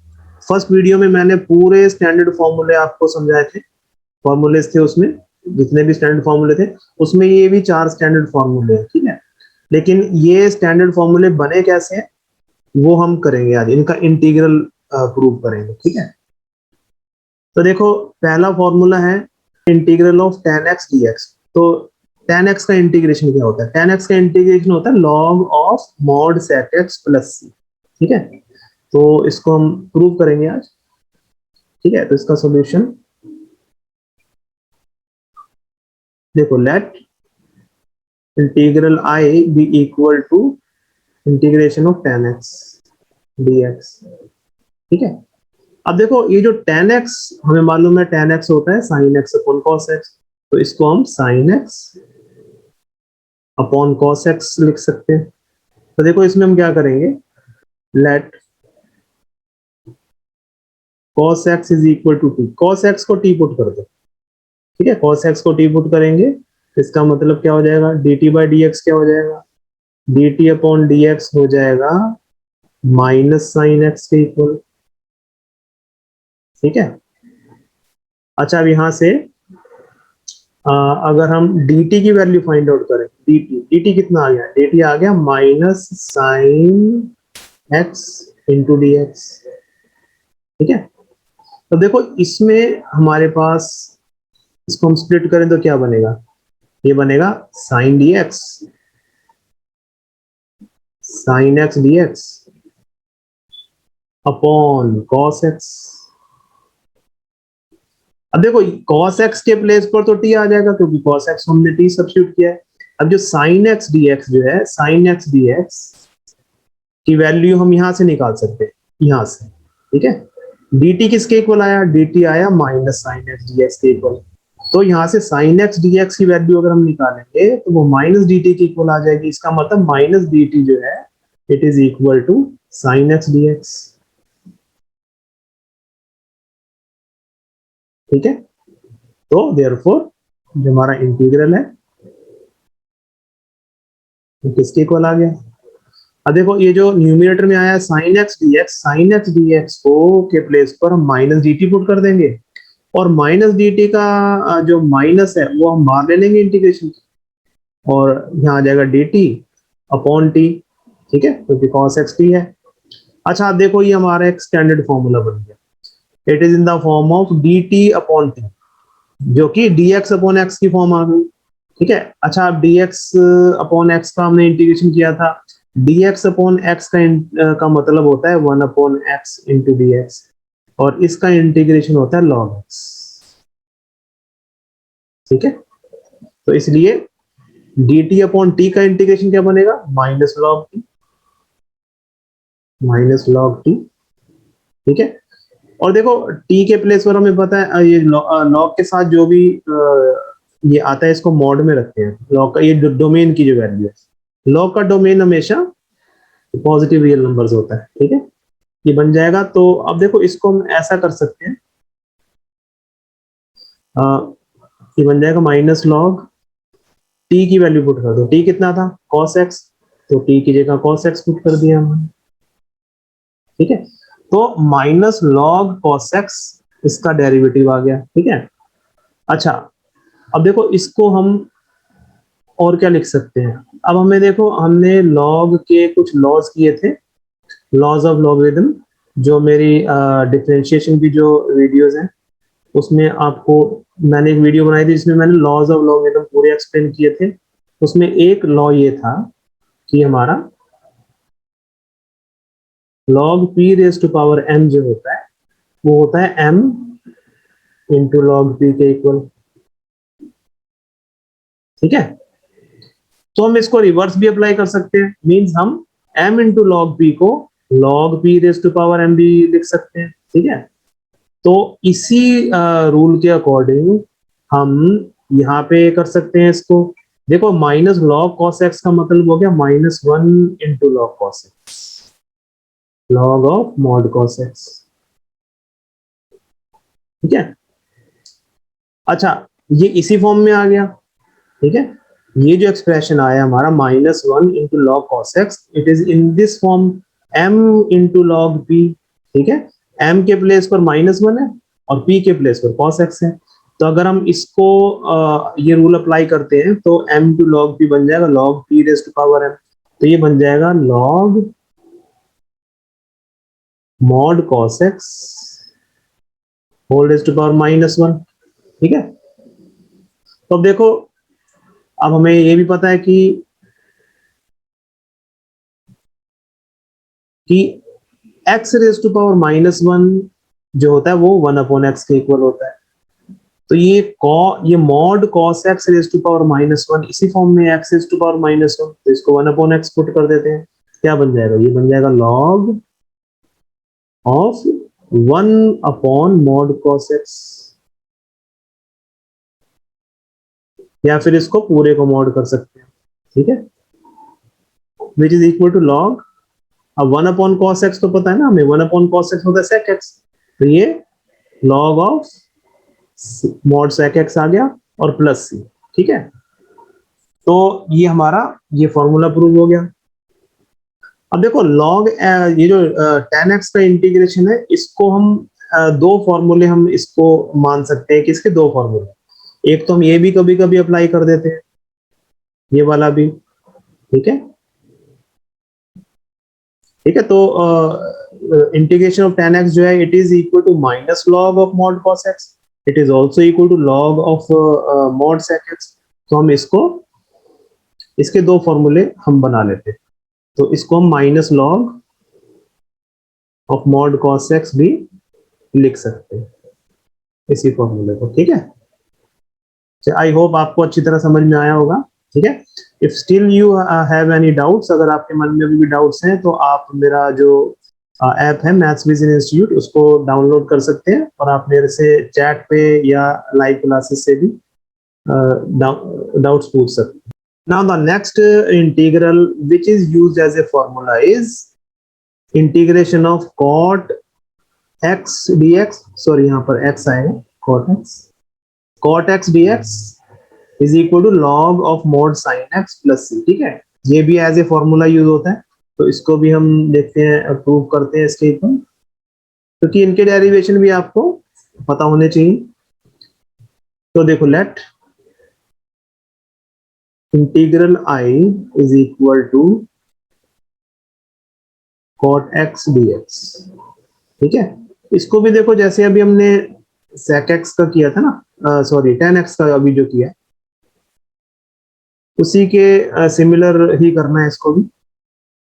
फर्स्ट वीडियो में मैंने पूरे स्टैंडर्ड फॉर्मूले आपको समझाए थे, फॉर्मूलेस थे उसमें, जितने भी स्टैंडर्ड फॉर्मूले थे उसमें ये भी 4 स्टैंडर्ड फॉर्मूले हैं। ठीक है, लेकिन ये स्टैंडर्ड फॉर्मूले बने कैसे हैं वो हम करेंगे आज, इनका इंटीग्रल प्रूव करेंगे। ठीक है, तो देखो पहला फॉर्मूला है integral of tan x dx। तो tan x का इंटीग्रेशन क्या होता है, tan x का इंटीग्रेशन होता है log of mod sec x plus c। ठीक है, तो इसको हम प्रूव करेंगे आज। ठीक है, तो इसका सॉल्यूशन देखो, let integral i be equal to integration of tan x dx। ठीक है, अब देखो ये जो tan x हमें मालूम है, tan x होता है sin x upon cos x, तो इसको हम sin x upon cos x लिख सकते हैं। तो देखो इसमें हम क्या करेंगे, let cos x is equal to t, cos x को t पुट कर दो। ठीक है, cos x को t पुट करेंगे, इसका मतलब क्या हो जाएगा, dt बाई dx क्या हो जाएगा, dt अपॉन dx हो जाएगा माइनस साइन x के इक्वल। ठीक है, अच्छा अब यहां से अगर हम dt की वैल्यू फाइंड आउट करें, dt कितना आ गया, dt आ गया minus sine x into dx। ठीक है, तो देखो इसमें हमारे पास, इसको हम स्प्लिट करें तो क्या बनेगा, ये बनेगा sine dx, sine x dx upon cos x। अब देखो cos x के प्लेस पर तो t आ जाएगा क्योंकि cos x हमने t सब्स्टिट्यूट किया है। अब जो sin x dx जो है, sin x dx की वैल्यू हम यहाँ से निकाल सकते हैं, यहाँ से, ठीक है। dt किसके इक्वल आया, dt आया माइनस साइन एक्स dx के इक्वल। तो यहाँ से साइन एक्स dx की वैल्यू अगर हम निकालेंगे तो वो माइनस dt के इक्वल आ जाएगी। इसका मतलब माइनस dt जो है it is equal to sine x dx, ठीक है। तो देयरफॉर जो हमारा इंटीग्रल है वो किसके इक्वल आ गया। अब देखो ये जो न्यूमरेटर में आया साइन एक्स डीएक्स को के प्लेस पर हम माइनस डी टी पुट कर देंगे, और माइनस डी टी का जो माइनस है वो हम बाहर ले लेंगे इंटीग्रेशन, और यहाँ आ जाएगा डी टी अपॉन टी, ठीक है, क्योंकि कॉस एक्स टी है। अच्छा आप देखो ये हमारा एक स्टैंडर्ड फॉर्मूला बन गया, it is in the form of D t upon T, जो कि डी एक्स अपॉन एक्स की फॉर्म आ गई, ठीक है। अच्छा अब dx अपॉन एक्स का हमने इंटीग्रेशन किया था, dx अपॉन एक्स का मतलब होता है 1 upon x into d x, और इसका इंटीग्रेशन होता है log x, ठीक है। तो इसलिए dt अपॉन टी का इंटीग्रेशन क्या बनेगा, माइनस लॉग टी, ठीक है। और देखो t के प्लेस पर हमें पता है ये log के साथ जो भी ये आता है इसको मॉड में रखते हैं, लॉग का ये डोमेन की जो वैल्यू है, लॉग का डोमेन हमेशा पॉजिटिव रियल नंबर्स होता है, ठीक है। ये बन जाएगा। तो अब देखो इसको हम ऐसा कर सकते हैं, ये बन जाएगा माइनस लॉग टी की वैल्यू पुट कर दो, टी कितना था cos x, तो टी की जगह cos x पुट कर दिया हमने, ठीक है। तो माइनस लॉग cos x इसका डेरिवेटिव आ गया, ठीक है। अच्छा अब देखो इसको हम और क्या लिख सकते हैं। अब हमें देखो हमने लॉग के कुछ लॉज किए थे, लॉज ऑफ लॉगरिथम, जो मेरी डिफरेंशिएशन की जो वीडियोस हैं उसमें आपको मैंने एक वीडियो बनाई थी जिसमें मैंने लॉज ऑफ लॉगरिथम पूरे एक्सप्लेन किए थे। उसमें एक लॉ ये था कि हमारा log p raise to power m जो होता है वो होता है m इंटू लॉग p के इक्वल, ठीक है। तो हम इसको रिवर्स भी अप्लाई कर सकते हैं, मींस हम m इंटू लॉग p को log p raise to power m भी लिख सकते हैं, ठीक है। तो इसी रूल के अकॉर्डिंग हम यहाँ पे कर सकते हैं इसको। देखो माइनस लॉग कॉस एक्स का मतलब हो गया -1 into log cos x, log of mod cos x, ठीक है। अच्छा ये इसी फॉर्म में आ गया, ठीक है। ये जो एक्सप्रेशन आया हमारा -1 into log cos x, it is in this form m into log p, ठीक है। m के प्लेस पर -1 है और p के प्लेस पर cos x है। तो अगर हम इसको ये रूल अप्लाई करते हैं तो m टू log p बन जाएगा log p raise to power m, तो ये बन जाएगा log mod cos x whole raise to power -1, ठीक है। तो अब देखो अब हमें ये भी पता है कि x रेज टू पावर -1 जो होता है वो 1 अपॉन एक्स के इक्वल होता है। तो ये mod cos x raise to power -1 इसी फॉर्म में x रेज टू पावर -1, तो इसको 1 अपॉन एक्स पुट कर देते हैं, क्या बन जाएगा, ये बन जाएगा log of 1 upon mod cos x, या फिर इसको पूरे को मॉड कर सकते हैं, ठीक है, which is equal to log, अब 1 अपॉन cos x तो पता है ना हमें, 1 अपॉन cos x होता है sec x, तो ये log of mod sec x आ गया और प्लस c, ठीक है। तो ये हमारा ये फॉर्मूला प्रूव हो गया। अब देखो log ये जो tan x का इंटीग्रेशन है इसको हम दो फॉर्मूले हम इसको मान सकते हैं कि इसके दो फॉर्मूले, एक तो हम ये भी कभी कभी अप्लाई कर देते हैं, ये वाला भी, ठीक है, ठीक है। तो इंटीग्रेशन ऑफ tan x जो है it is equal to minus log of mod cos x, it is also equal to log of mod sec x। तो हम इसको इसके दो फॉर्मूले हम बना लेते हैं, तो इसको हम minus log of mod cos x भी लिख सकते हैं इसी फॉर्मूले को, ठीक है। आई होप आपको अच्छी तरह समझ में आया होगा। ठीक है। If still you have any doubts, अगर आपके मन में अभी भी डाउट्स हैं तो आप मेरा जो ऐप है मैथ्स विजन इंस्टीट्यूट उसको डाउनलोड कर सकते हैं और आप मेरे से चैट पे या लाइव क्लासेस से भी डाउट्स पूछ सकते हैं। Now the next integral which is used as a formula is integration of cot x dx, sorry यहाँ पर x आएगा, cot x dx is equal to log of mod sine x plus c. ठीक है, ये भी एज ए फॉर्मूला यूज होता है, तो इसको भी हम देखते हैं, प्रूव करते हैं इसके ऊपर, क्योंकि इनके डेरिवेशन भी आपको पता होने चाहिए। तो देखो, let integral I is equal to cot x dx। ठीक है, इसको भी देखो जैसे अभी हमने sec x का किया था ना, सॉरी tan x का अभी जो किया उसी के सिमिलर ही करना है इसको भी।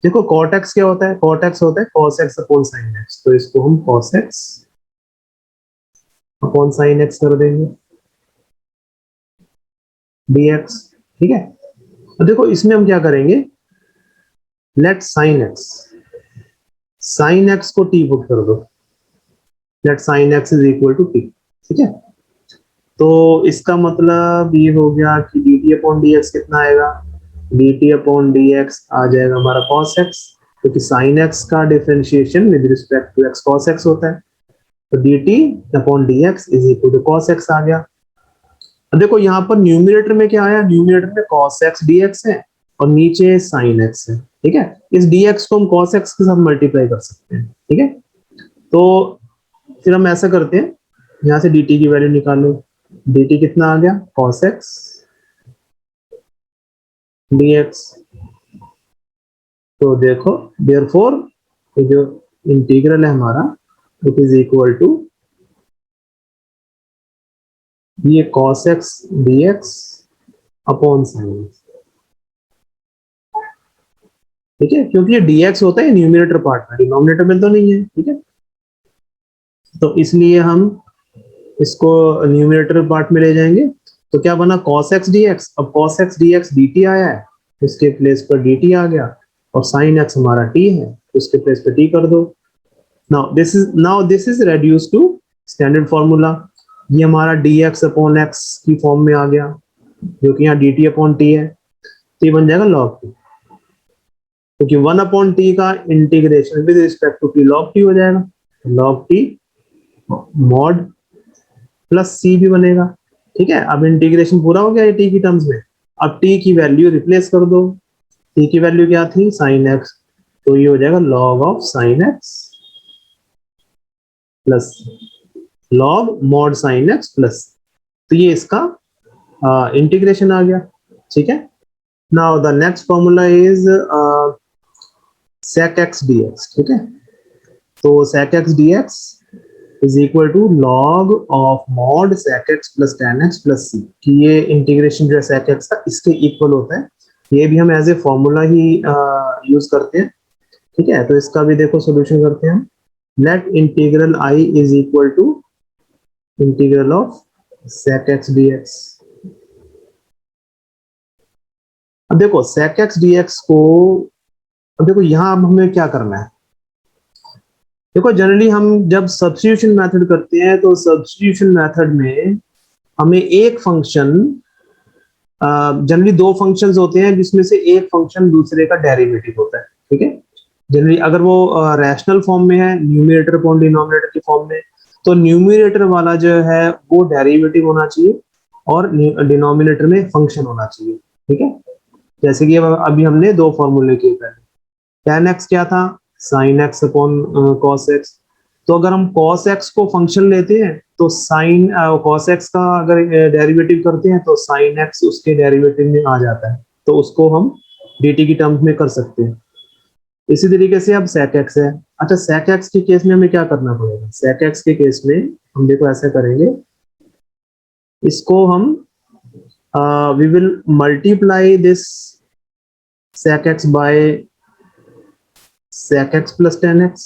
देखो cot x क्या होता है, cot x होता है cos x upon sin x, तो इसको हम cos x upon sin x कर देंगे dx। ठीक है, तो देखो इसमें हम क्या करेंगे, लेट sin x को t पुट कर दो, let sin x is equal to t। ठीक है, तो इसका मतलब ये हो गया कि dt अपॉन dx कितना आएगा, dt अपॉन dx आ जाएगा हमारा cos x, क्योंकि sin x का differentiation with respect to x cos x होता है, तो dt upon dx is equal to cos x आ गया। अब देखो यहाँ पर न्यूमरेटर में क्या आया, न्यूमरेटर में cos x dx है और नीचे sin x है। ठीक है, इस dx को हम cos x के साथ मल्टीप्लाई कर सकते हैं। ठीक है, तो फिर हम ऐसा करते हैं, यहाँ से dt की वैल्यू निकालो, dt कितना आ गया cos x dx। तो देखो देयरफॉर ये जो इंटीग्रल है हमारा इट इज इक्वल टू ये cos x dx upon sin x। ठीक है, क्योंकि ये dx होता है न्यूमरेटर पार्ट में, डिनोमिनेटर में तो नहीं है। ठीक है, तो इसलिए हम इसको न्यूमरेटर पार्ट में ले जाएंगे, तो क्या बना cos x dx। अब cos x dx dt आया है, इसके प्लेस पर dt आ गया, और sin x हमारा t है, तो इसके प्लेस पर t कर दो। Now this is reduce to standard formula, ये हमारा dx अपॉन x की फॉर्म में आ गया, जो कि यहाँ dt अपॉन t है, तो ये बन जाएगा log t, क्योंकि 1 अपॉन t का integration with respect to t log t हो जाएगा, log t mod plus c भी बनेगा। ठीक है, अब इंटीग्रेशन पूरा हो गया ये t की टर्म्स में, अब t की वैल्यू रिप्लेस कर दो, t की वैल्यू क्या थी sin x, तो ये हो जाएगा log of sin x plus log mod sin x plus, तो ये इसका इंटीग्रेशन आ गया। ठीक है, now the next formula is sec x dx। ठीक है, तो sec x dx is equal to log of mod sec x plus tan x plus c, कि ये इंटीग्रेशन जो है sec x का इसके इक्वल होता है, ये भी हम एज ए फॉर्मूला ही यूज करते हैं। ठीक है, तो इसका भी देखो सोल्यूशन करते हैं, let integral i is equal to integral of sec x dx। अब देखो sec x dx को, अब देखो यहाँ अब हमें क्या करना है, देखो जनरली हम जब सब्स्टिट्यूशन मेथड करते हैं तो सब्स्टिट्यूशन मेथड में हमें एक फंक्शन, जनरली दो फंक्शंस होते हैं जिसमें से एक फंक्शन दूसरे का डेरिवेटिव होता है। ठीक है, जनरली अगर वो रैशनल फॉर्म में है, न्यूमरेटर अपॉन डिनोमिनेटर की फॉर्म में, तो न्यूमरेटर वाला जो है वो डेरिवेटिव होना चाहिए और डिनोमिनेटर में फंक्शन होना चाहिए। ठीक है, जैसे कि अभी हमने दो फॉर्मूले किए पहले, tan x क्या था sin x upon cos x, तो अगर हम cos x को फंक्शन लेते हैं तो sin cos x का अगर डेरिवेटिव करते हैं तो sin x उसके डेरिवेटिव में आ जाता है, तो उसको हम dt की टर्म्स में कर सकते हैं। इसी तरीके से अब sec x है। अच्छा, sec x के केस में हमें क्या करना पड़ेगा, sec x के केस में हम देखो ऐसा करेंगे, इसको हम we will multiply this sec x by sec x plus tan x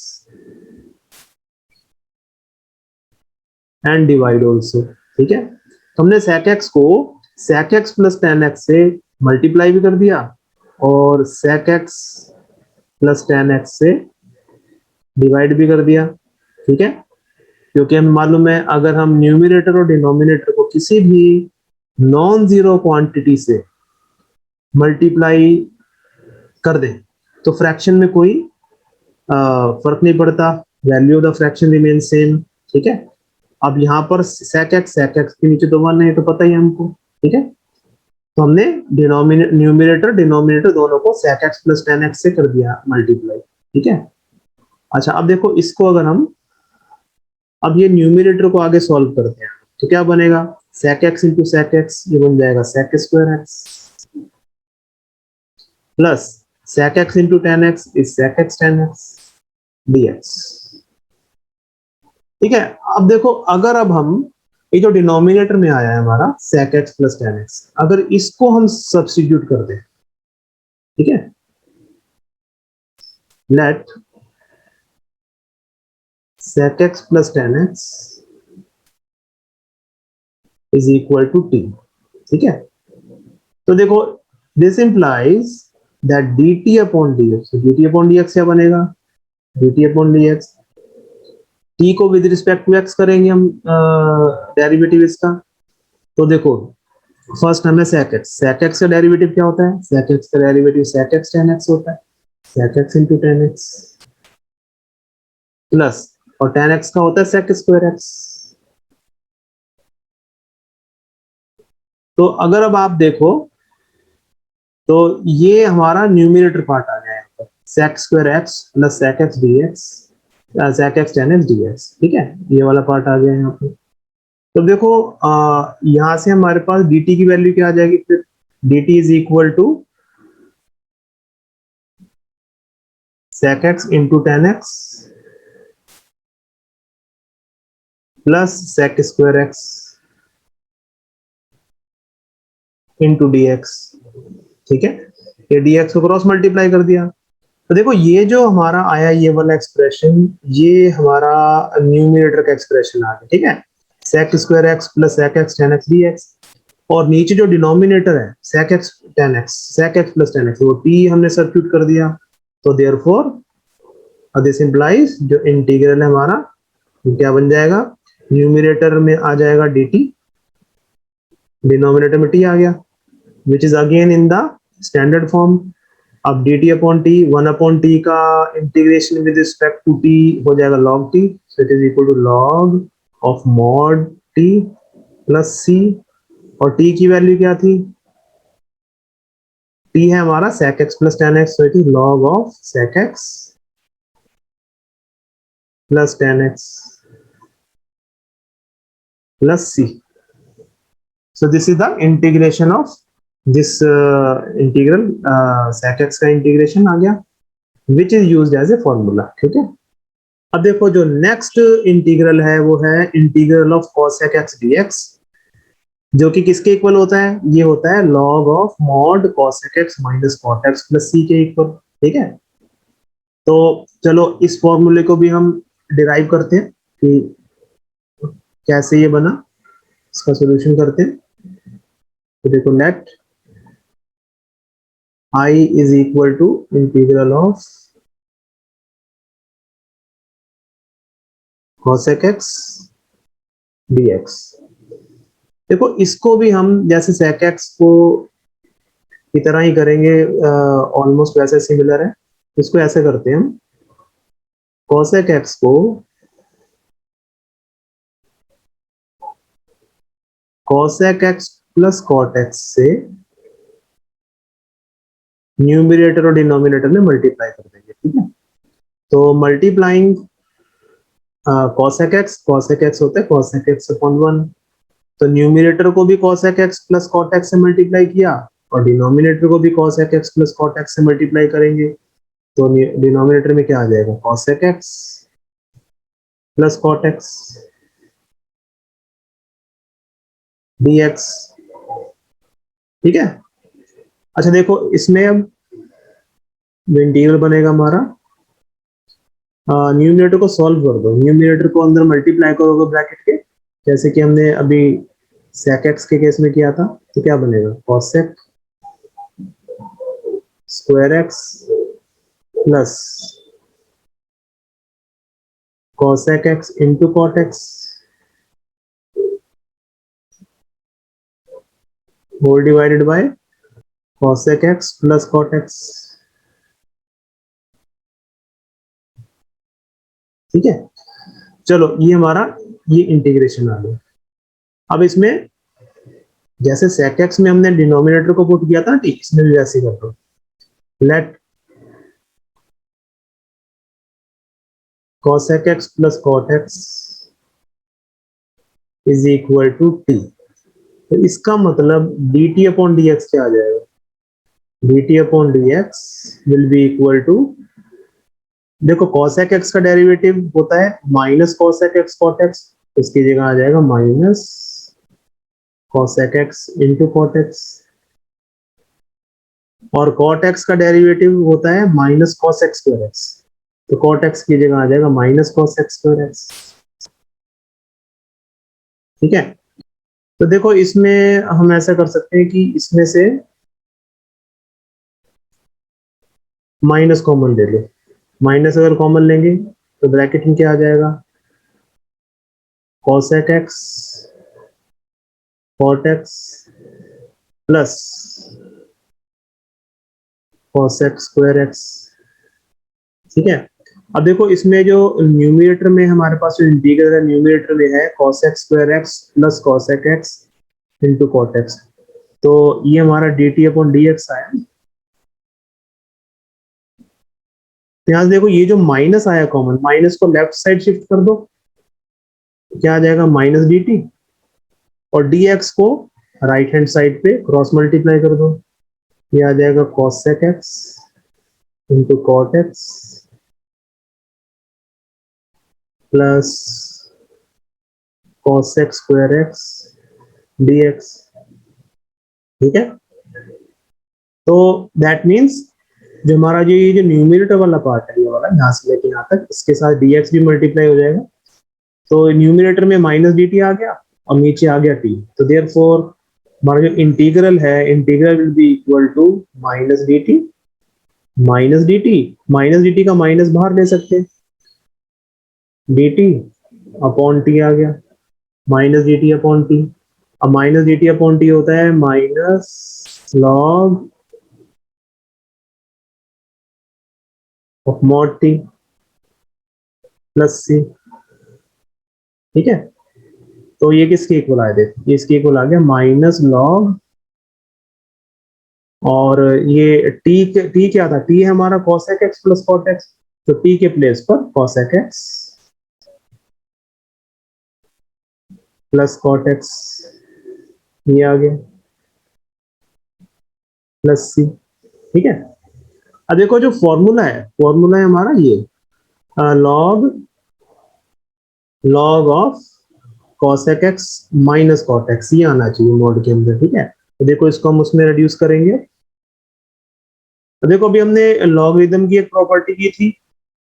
and divide also. ठीक है, तो हमने sec x को sec x plus tan x से मल्टीप्लाई भी कर दिया और sec x plus tan x से डिवाइड भी कर दिया, ठीक है। क्योंकि हमें मालूम है अगर हम न्यूमिनेटर और डिनोमिनेटर को किसी भी नॉन जीरो क्वांटिटी से मल्टीप्लाई कर दें तो फ्रैक्शन में कोई फर्क नहीं पड़ता, value of the fraction remain same, ठीक है। अब यहाँ पर sec x के नीचे तो 1 है तो पता ही है हमको, ठीक है। तो हमने न्यूमिनेटर डिनोमिनेटर दोनों को sec x plus tan x से कर दिया मल्टीप्लाई, ठीक है। अच्छा अब देखो इसको अगर हम अब ये न्यूमिनेटर को आगे सॉल्व करते हैं तो क्या बनेगा, sec x into sec x, ये बन जाएगा sec square x plus sec x into tan x is sec x tan x dx, ठीक है। अब देखो अगर अब हम ये जो डिनोमिनेटर में आया है हमारा sec x plus tan x, अगर इसको हम सब्स्टिट्यूट कर दें, ठीक है, let sec x plus tan x is equal to t, ठीक है। तो देखो this implies that dt upon dx, dt upon dx क्या बनेगा, dt अपॉन dx, t को विद रिस्पेक्ट टू x करेंगे हम डेरिवेटिव इसका। तो देखो फर्स्ट हमें sec x का डेरिवेटिव क्या होता है, sec x का derivative sec x tan x होता है, sec x into tan x plus और tan x का होता है sec स्क्वायर x। तो अगर अब आप देखो तो ये हमारा न्यूमिनेटर पार्ट आ गया है, sec square x plus sec x dx, sec x tan x dx, ठीक है, ये वाला पार्ट आ गया यहाँ पे। तो देखो यहां से हमारे पास dt की वैल्यू क्या आ जाएगी, फिर dt is equal to sec x into tan x plus sec square x into dx, ठीक है। ये dx को क्रॉस मल्टीप्लाई कर दिया तो देखो ये जो हमारा आया ये वाला एक्सप्रेशन, ये हमारा न्यूमिनेटर का एक्सप्रेशन आ गया, ठीक है, sec square x plus sec x tan x dx, और नीचे जो डिनोमिनेटर है sec x tan x, sec x plus tan x, वो t हमने सब्स्टिट्यूट कर दिया। तो देयरफॉर दिस इंप्लाइज जो इंटीग्रल है हमारा क्या बन जाएगा, न्यूमिनेटर में आ जाएगा dt, डिनोमिनेटर में t आ गया, which is again in the standard form. अब dt upon t, 1 upon t का integration with respect to t हो जाएगा log t, so it is equal to log of mod t plus c, और t की वैल्यू क्या थी, t है हमारा sec x plus tan x, so it is log of sec x plus tan x plus c। So this is the integration of this integral, sec x का इंटीग्रेशन आ गया which is used as a formula, ठीक है। अब देखो जो नेक्स्ट इंटीग्रल है वो है integral of cosec x dx, जो कि किसके इक्वल होता है, ये होता है log of mod cosec x minus cot x plus c के इक्वल, ठीक है। तो चलो इस फॉर्मूले को भी हम डिराइव करते हैं कि कैसे ये बना, इसका सॉल्यूशन करते हैं। तो देखो let I is equal to integral of cosec x dx। देखो इसको भी हम जैसे sec x को की तरह ही करेंगे, ऑलमोस्ट वैसे सिमिलर है। इसको ऐसे करते हैं हम, cosec x को cosec x plus cot x से न्यूमिनेटर और डिनोमिनेटर में मल्टीप्लाई कर देंगे, ठीक है। तो मल्टीप्लाइंग cosec x होता है cosec x अपॉन 1, तो न्यूमिनेटर को भी cosec x plus cot x से मल्टीप्लाई किया और डिनोमिनेटर को भी cosec x plus cot x से मल्टीप्लाई करेंगे, तो डिनोमिनेटर में क्या आ जाएगा, cosec x plus cot x dx, ठीक है। अच्छा देखो इसमें अब इंटीग्रल बनेगा हमारा, न्यूमिनेटर को सॉल्व कर दो, न्यूमिनेटर को अंदर मल्टीप्लाई करोगे ब्रैकेट के, जैसे कि हमने अभी sec x के केस में किया था, तो क्या बनेगा cosec square x plus cosec x into cot x whole divided by cosec x plus cot x। ठीक है, चलो ये हमारा ये इंटीग्रेशन आ गया। अब इसमें जैसे sec x में हमने डिनोमिनेटर को पुट किया था, ठीक, इसमें भी वैसे ही कर दो। Let cosec x plus cot x is equal to t। तो इसका मतलब dt अपॉन dx क्या आ जाएगा? dt upon dx will be equal to, देखो cosec x का डेरिवेटिव होता है minus cosec x cot x, इसकी जगह आ जाएगा minus cosec x into cot x, और cot x का डेरिवेटिव होता है minus cos x square x, तो cot x की जगह आ जाएगा minus cos x square x। ठीक है, तो देखो इसमें हम ऐसा कर सकते हैं कि इसमें से माइनस कॉमन ले लो। माइनस अगर कॉमन लेंगे तो ब्रैकेट में क्या आ जाएगा? cosec x cot x plus cos x square x। ठीक है, अब देखो इसमें जो न्यूमरेटर में हमारे पास जो इंटीग्रल है, न्यूमरेटर में है cos x square x plus cosec x into cot x, तो ये हमारा dt अपॉन dx आया। तो यहाँ देखो ये जो माइनस आया कॉमन, माइनस को लेफ्ट साइड शिफ्ट कर दो, क्या आ जाएगा? माइनस dt, और dx को राइट हैंड साइड पे क्रॉस मल्टीप्लाई कर दो, ये आ जाएगा cosec x into cot x plus cosec square x dx। ठीक है, तो दैट मीन्स जो हमारा जो ये जो न्यूमरेटर वाला पार्ट है, ये वाला यहाँ से लेके यहाँ तक, इसके साथ dx भी मल्टीप्लाई हो जाएगा, तो न्यूमरेटर में माइनस dt आ गया और नीचे आ गया t, तो देयरफॉर हमारा जो इंटीग्रल है, integral will be equal to minus dt, minus dt, minus dt का माइनस बाहर ले सकते हैं, dt अपॉन t आ गया, माइनस dt अपॉन t। अब माइनस dt अपॉन t होता है minus log of mod t plus c। ठीक है, तो ये किसके इक्वल आया? देखो ये इसके इक्वल आ गया माइनस लॉग, और ये t क्या था? t है हमारा cosec x plus cot x, तो t के प्लेस पर cosec x plus cot x ये आ गया प्लस c। ठीक है, अब देखो जो फॉर्मूला है, फॉर्मूला है हमारा ये log of cosec x minus cot x, ये आना चाहिए मॉड के अंदर। ठीक है, तो देखो इसको हम उसमें रिड्यूस करेंगे। तो देखो अभी हमने लॉगरिथम की एक प्रॉपर्टी की थी,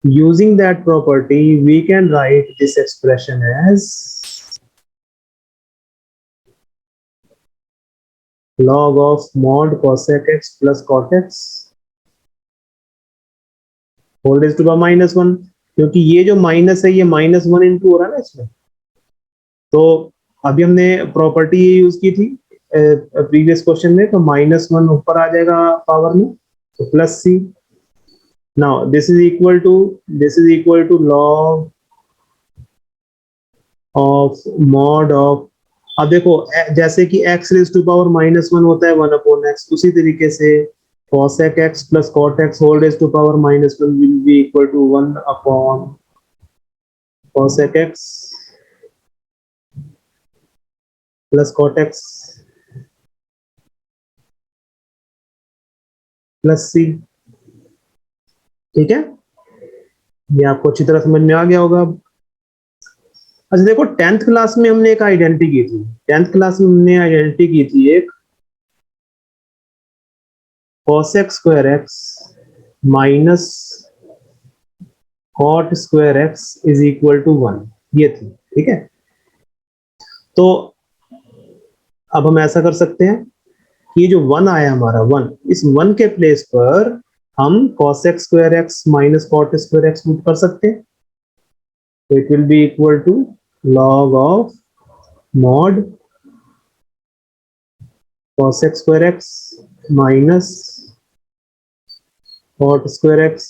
using that property we can write this expression as log of mod cosec x plus cot x whole raise to power minus one, क्योंकि ये जो माइनस है ये माइनस वन इंटू हो रहा है ना इसमें, तो अभी हमने प्रॉपर्टी ये यूज की थी प्रीवियस क्वेश्चन में, तो माइनस वन ऊपर आ जाएगा पावर में, तो plus c. Now this is equal to log of mod of, अब देखो जैसे कि x raise to power minus one होता है वन अपॉन x, उसी तरीके से cosec x plus cot x whole raise to power minus one will be equal to one upon cosec x plus cot x plus c। ठीक है, ये आपको अच्छी तरह समझ में आ गया होगा। अच्छा देखो 10th क्लास में हमने एक आइडेंटिटी की थी, 10th क्लास में हमने आइडेंटिटी की थी एक cosec square x minus cot square x is equal to one, ये थी। ठीक है, तो अब हम ऐसा कर सकते हैं ये जो 1 आया हमारा 1, इस 1 के प्लेस पर हम cos x square x minus cot square x put कर सकते हैं। तो it will be equal to log of mod cos x square x minus cot square x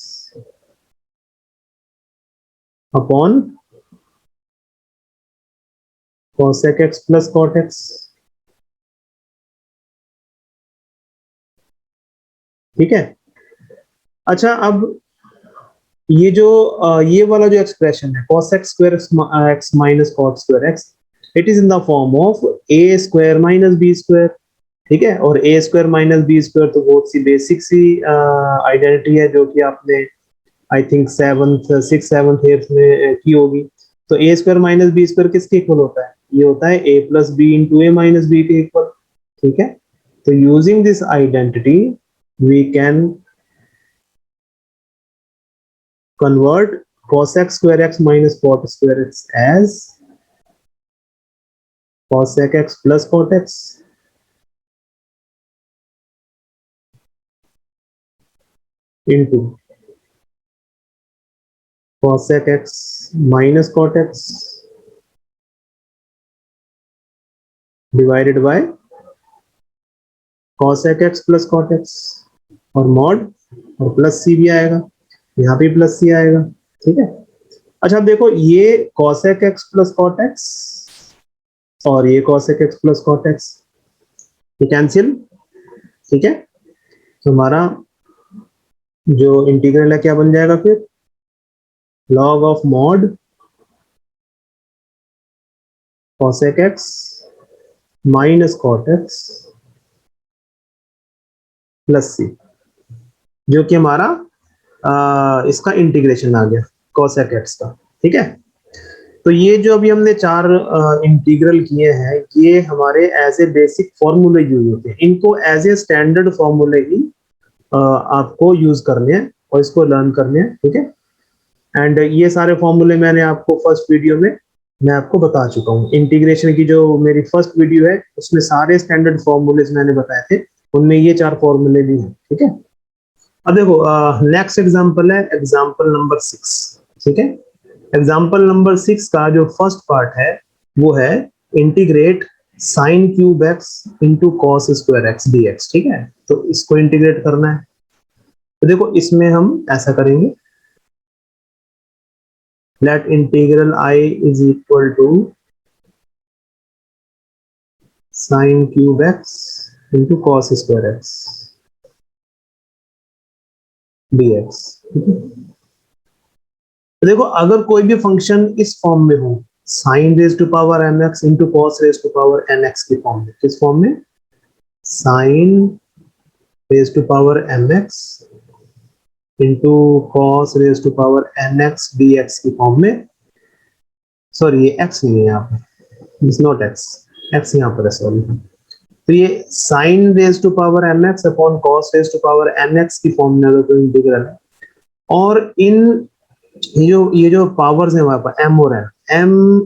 upon cosec x plus cot x। ठीक है। अच्छा, अब ये जो ये वाला जो एक्सप्रेशन है cos x square x minus cot square x, it is in the form of a square minus b square. ठीक है, और a square minus b square तो बहुत सी बेसिक सी आइडेंटिटी है जो कि आपने I think 7th 6th 7th 8th में की होगी। तो a square minus b square किसके इक्वल होता है? ये होता है a plus b into a minus b के इक्वल। ठीक है, तो using this identity we can convert cos x square x minus cot square x as cosec x plus cot x into cosec x minus cot x divided by cosec x plus cot x और mod और प्लस सी भी आएगा, यहाँ पे प्लस सी आएगा। ठीक है। अच्छा, अब देखो ये cosec x plus cot x और ये cosec x plus cot x ये कैंसिल। ठीक है, तो हमारा जो इंटीग्रल है क्या बन जाएगा फिर? log of mod cosec x minus cot x plus c, जो कि हमारा इसका इंटीग्रेशन आ गया cosec x का। ठीक है, तो ये जो अभी हमने 4 इंटीग्रल किए हैं ये हमारे एज ए बेसिक फॉर्मूले यूज होते हैं। इनको एज ए स्टैंडर्ड फॉर्मूले ही आपको यूज करने हैं और इसको लर्न करने हैं। ठीक है, एंड ये सारे फॉर्मूले मैंने आपको फर्स्ट वीडियो में मैं आपको बता चुका हूँ। इंटीग्रेशन की जो मेरी फर्स्ट वीडियो है उसमें सारे स्टैंडर्ड फॉर्मूले मैंने बताए थे, उनमें ये 4 फॉर्मूले भी हैं। ठीक है, अब देखो नेक्स्ट एग्जांपल है एग्जांपल नंबर 6। ठीक है, एग्जांपल नंबर 6 का जो फर्स्ट पार्ट है वो है integrate sign cube x into cos square x d x. ठीक है, तो इसको इंटीग्रेट करना है। तो देखो इसमें हम ऐसा करेंगे, let integral I is equal to sine cube x into cos square x dx। तो देखो अगर कोई भी फंक्शन इस फॉर्म में हो, sine raise to power m x into cos raise to power n x की फॉर्म में, किस फॉर्म में? Sine raise to power m x into cos raise to power n x d x की फॉर्म में। सॉरी, ये एक्स नहीं है यहाँ पे, इट्स नॉट एक्स, एक्स यहाँ पर है, सॉरी। तो ये sine raise to power m x upon cos raise to power n x की फॉर्म में अगर कोई इंटीग्रल है, और इन ये जो पावर्स है हमारे पास m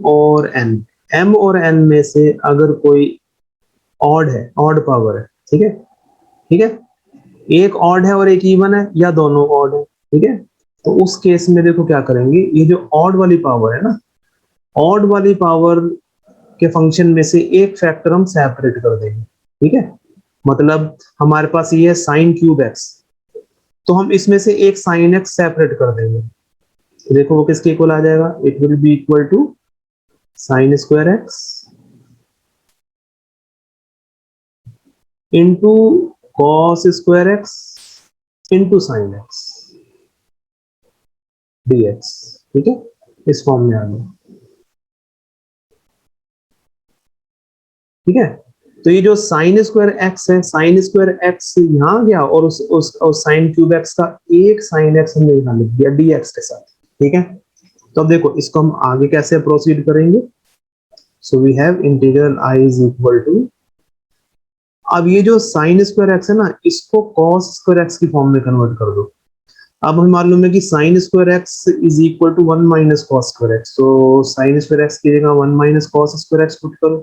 और n, m और n में से अगर कोई ऑड है, ऑड पावर है, ठीक है, ठीक है, एक ऑड है और एक इवन है या दोनों ऑड है। ठीक है, तो उस केस में देखो क्या करेंगे, ये जो ऑड वाली पावर है ना, ऑड वाली पावर के फंक्शन में से एक फैक्टर हम सेपरेट कर देंगे। ठीक है, मतलब हमारे पास ये है साइन क्यूब एक्स, तो हम इसमें से एक साइन एक्स सेपरेट कर देंगे। देखो वो किसके इक्वल आ जाएगा? It will be equal to sine square x into cos square x into sine x dx। ठीक है, इस फॉर्म में आ गया। ठीक है, तो ये जो साइन स्क्वायर एक्स है, साइन स्क्वायर एक्स यहां आ गया और उस साइन क्यूब एक्स का एक साइन एक्स हमने यहां लिख दिया dx के साथ। ठीक है, तो अब देखो इसको हम आगे कैसे प्रोसीड करेंगे। So we have integral i is equal to, अब ये जो साइन स्क्वायर एक्स है ना, इसको कॉस स्क्वायर एक्स की फॉर्म में कन्वर्ट कर दो। अब हमें मालूम है कि sine square x is equal to 1 minus cos square x, तो साइन स्क्वायर एक्स की जगह 1 minus cos square x put करो।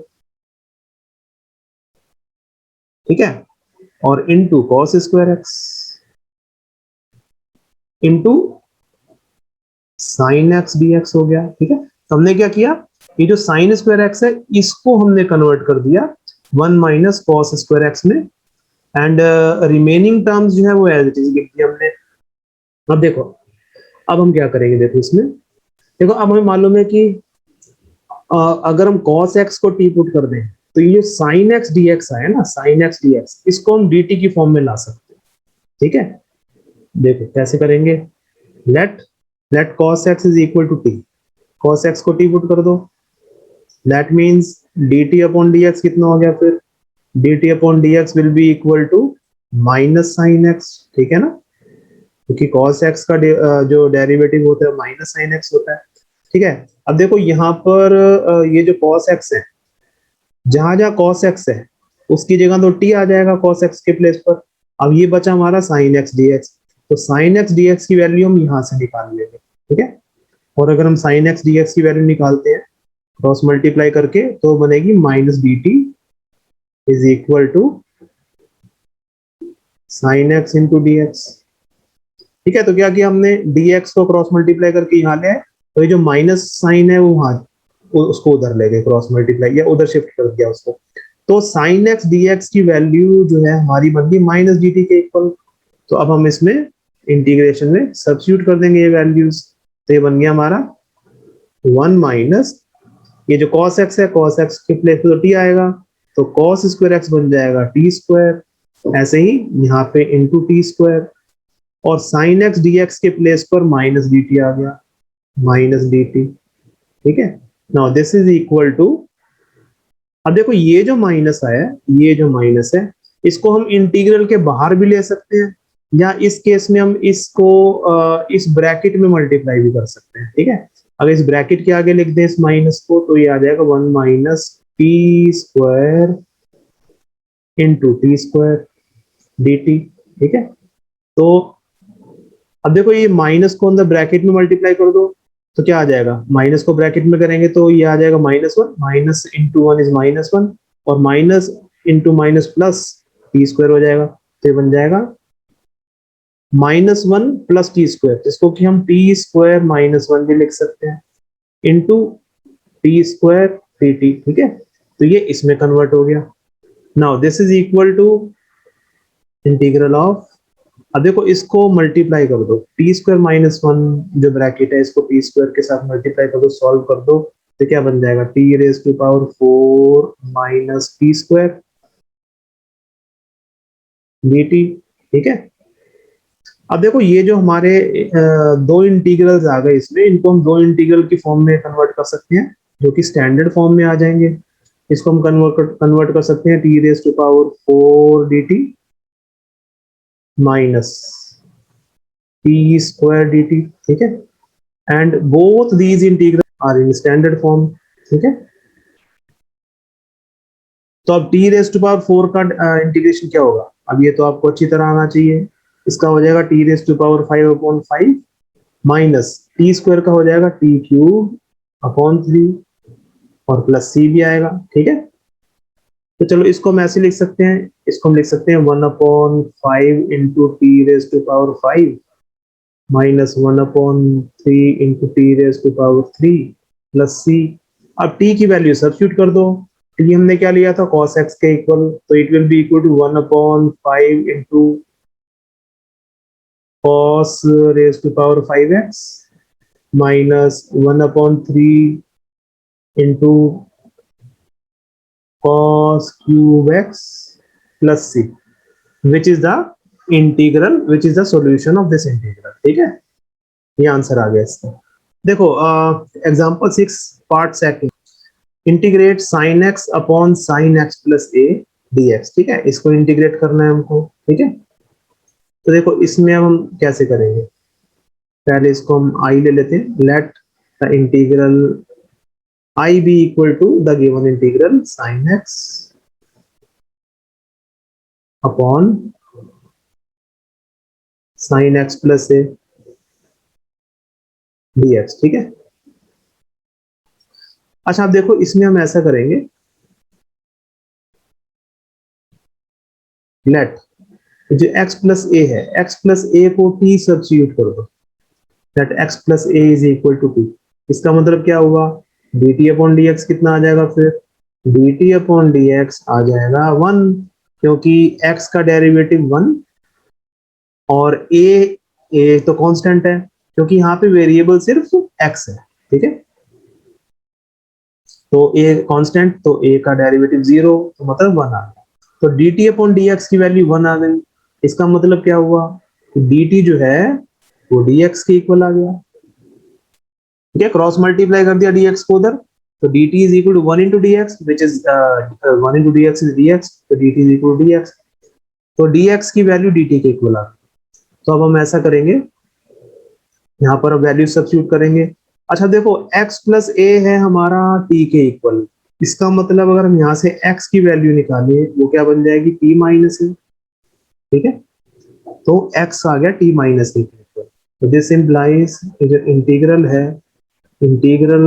ठीक है, और into cos square x into sine x d x हो गया। ठीक है, तो हमने क्या किया, ये जो साइन स्क्वायर एक्स है इसको हमने कन्वर्ट कर दिया 1 माइनस कॉस स्क्वायर एक्स में, एंड रिमेनिंग टर्म्स जो है वो एज इट इज लिख दिया हमने। अब देखो, अब हम क्या करेंगे, देखो इसमें, देखो अब हमें मालूम है कि अगर हम cos x को टी पुट कर दें तो ये sin x dx आया ना, sin x dx, इसको हम dt की फॉर्म में ला सकते हैं। ठीक है, देखो कैसे करेंगे, let let cos x is equal to t, cos x को टी पुट कर दो, that means dt upon dx कितना हो गया फिर, dt upon dx will be equal to minus sine x। ठीक है ना, क्योंकि cos x का जो डेरिवेटिव होता है माइनस साइन x होता है। ठीक है, अब देखो यहाँ पर ये जो cos x है, जहां जहां cos x है उसकी जगह तो t आ जाएगा cos x के प्लेस पर। अब ये बचा हमारा sin x dx, तो sin x dx की वैल्यू हम यहां से निकाल लेंगे। ठीक है, और अगर हम sin x dx की वैल्यू निकालते हैं क्रॉस मल्टीप्लाई करके तो बनेगी minus d t is equal to sine x into d x. ठीक है, तो क्या किया हमने, dx को क्रॉस मल्टीप्लाई करके यहाँ ले आए, तो ये जो माइनस साइन है वो वहां उसको उधर ले गए क्रॉस मल्टीप्लाई, या उधर शिफ्ट कर दिया उसको, तो साइन एक्स dx की वैल्यू जो है हमारी बन गई माइनस डी टी के इक्वल। तो अब हम इसमें इंटीग्रेशन में सब्स्टिट्यूट कर देंगे ये वैल्यूज, तो ये बन गया हमारा 1 माइनस, ये जो cos x है cos x के प्लेस पे तो t आएगा, तो cos स्क्वायर x बन जाएगा t स्क्वायर, ऐसे ही यहाँ पे इंटू टी स्क्वायर, और साइन एक्स dx के प्लेस पर माइनस डी टी आ गया, माइनस डी टी। ठीक है, now this is equal to, अब देखो ये जो माइनस आया, ये जो माइनस है इसको हम इंटीग्रल के बाहर भी ले सकते हैं, या इस केस में हम इसको इस ब्रैकेट में मल्टीप्लाई भी कर सकते हैं। ठीक है, अगर इस ब्रैकेट के आगे लिख दें इस माइनस को तो ये आ जाएगा 1 minus t square into t square d t. ठीक है, तो अब देखो ये माइनस को अंदर ब्रैकेट में मल्टीप्लाई कर दो तो क्या आ जाएगा, माइनस को ब्रैकेट में करेंगे तो ये आ जाएगा -1, माइनस इंटू वन इज -1, और minus into minus plus T square हो जाएगा, तो ये बन जाएगा -1 प्लस टी स्क्वायर, जिसको कि हम टी स्क्वायर -1 भी लिख सकते हैं, into t square t t. ठीक है, तो ये इसमें कन्वर्ट हो गया। Now this is equal to integral of, अब देखो इसको मल्टीप्लाई कर दो, टी स्क्वायर -1 जो ब्रैकेट है इसको टी स्क्वायर के साथ मल्टीप्लाई कर दो, सॉल्व कर दो, तो क्या बन जाएगा, t raise to power 4 minus t square d t. ठीक है, अब देखो ये जो हमारे दो इंटीग्रल्स आ गए इसमें, इनको हम दो इंटीग्रल की फॉर्म में कन्वर्ट कर सकते हैं जो कि स्टैंडर्ड फॉर्म में आ जाएंगे। इसको हम कन्वर्ट कर सकते हैं t raise to power 4 d t minus t square d t. ठीक है, and both these integral are in standard form. ठीक है, तो अब टी रेज टू पावर 4 का इंटीग्रेशन क्या होगा, अब ये तो आपको अच्छी तरह आना चाहिए, इसका हो जाएगा t raise to power 5/5 minus t square का हो जाएगा टी क्यूब अपॉन 3, और प्लस सी भी आएगा। ठीक है, तो चलो इसको हम ऐसे लिख सकते हैं, इसको हम लिख सकते हैं 1/5 into t raise to power 5 minus 1/3 into t raise to power 3 plus c. अब टी की वैल्यू सब्स्टिट्यूट कर दो, टी हमने क्या लिया था cos x के इक्वल, तो it will be equal to 1/5 into cos raise to power 5x minus 1/3 into cos cube x plus c, which is the integral, which is the solution of this integral. ठीक है, ये आंसर आ गया इसका। देखो example 6 part second, integrate sin x upon sin x plus a dx। ठीक है, इसको इंटीग्रेट करना है हमको। ठीक है, तो देखो इसमें अब हम कैसे करेंगे, पहले इसको हम i ले लेते हैं, let the integral i be equal to the given integral sin x upon sin x plus a dx। ठीक है, अच्छा आप देखो इसमें हम ऐसा करेंगे, लेट जो x प्लस ए है, x प्लस ए को t सब्स्टिट्यूट कर दो, that x plus a is equal to t। इसका मतलब क्या हुआ, dt अपॉन dx कितना आ जाएगा, फिर dt अपॉन dx आ जाएगा 1, क्योंकि x का डेरिवेटिव 1 और a तो कांस्टेंट है, क्योंकि यहाँ पे वेरिएबल सिर्फ x है, ठीक है। तो a कांस्टेंट, तो a का डेरिवेटिव 0, तो मतलब 1 आ गया। तो dt अपॉन dx की वैल्यू 1 आ गई। इसका मतलब क्या हुआ कि dt जो है वो dx के इक्वल आ गया, ठीक है। क्रॉस मल्टीप्लाई कर दिया dx को उधर, तो dt is equal to 1 into dx, which is 1 into dx is dx, तो dt is equal to dx। तो dx की वैल्यू dt के इक्वल आ गई। तो अब हम ऐसा करेंगे, यहाँ पर वैल्यू सब्स्टिट्यूट करेंगे। अच्छा देखो, x प्लस ए है हमारा t के इक्वल, इसका मतलब अगर हम यहाँ से x की वैल्यू निकालें वो क्या बन जाएगी, t माइनस ए, ठीक है। तो x आ गया t माइनस ए के इक्वल। तो दिस इम्प्लाइज जो इंटीग्रल है, इंटीग्रल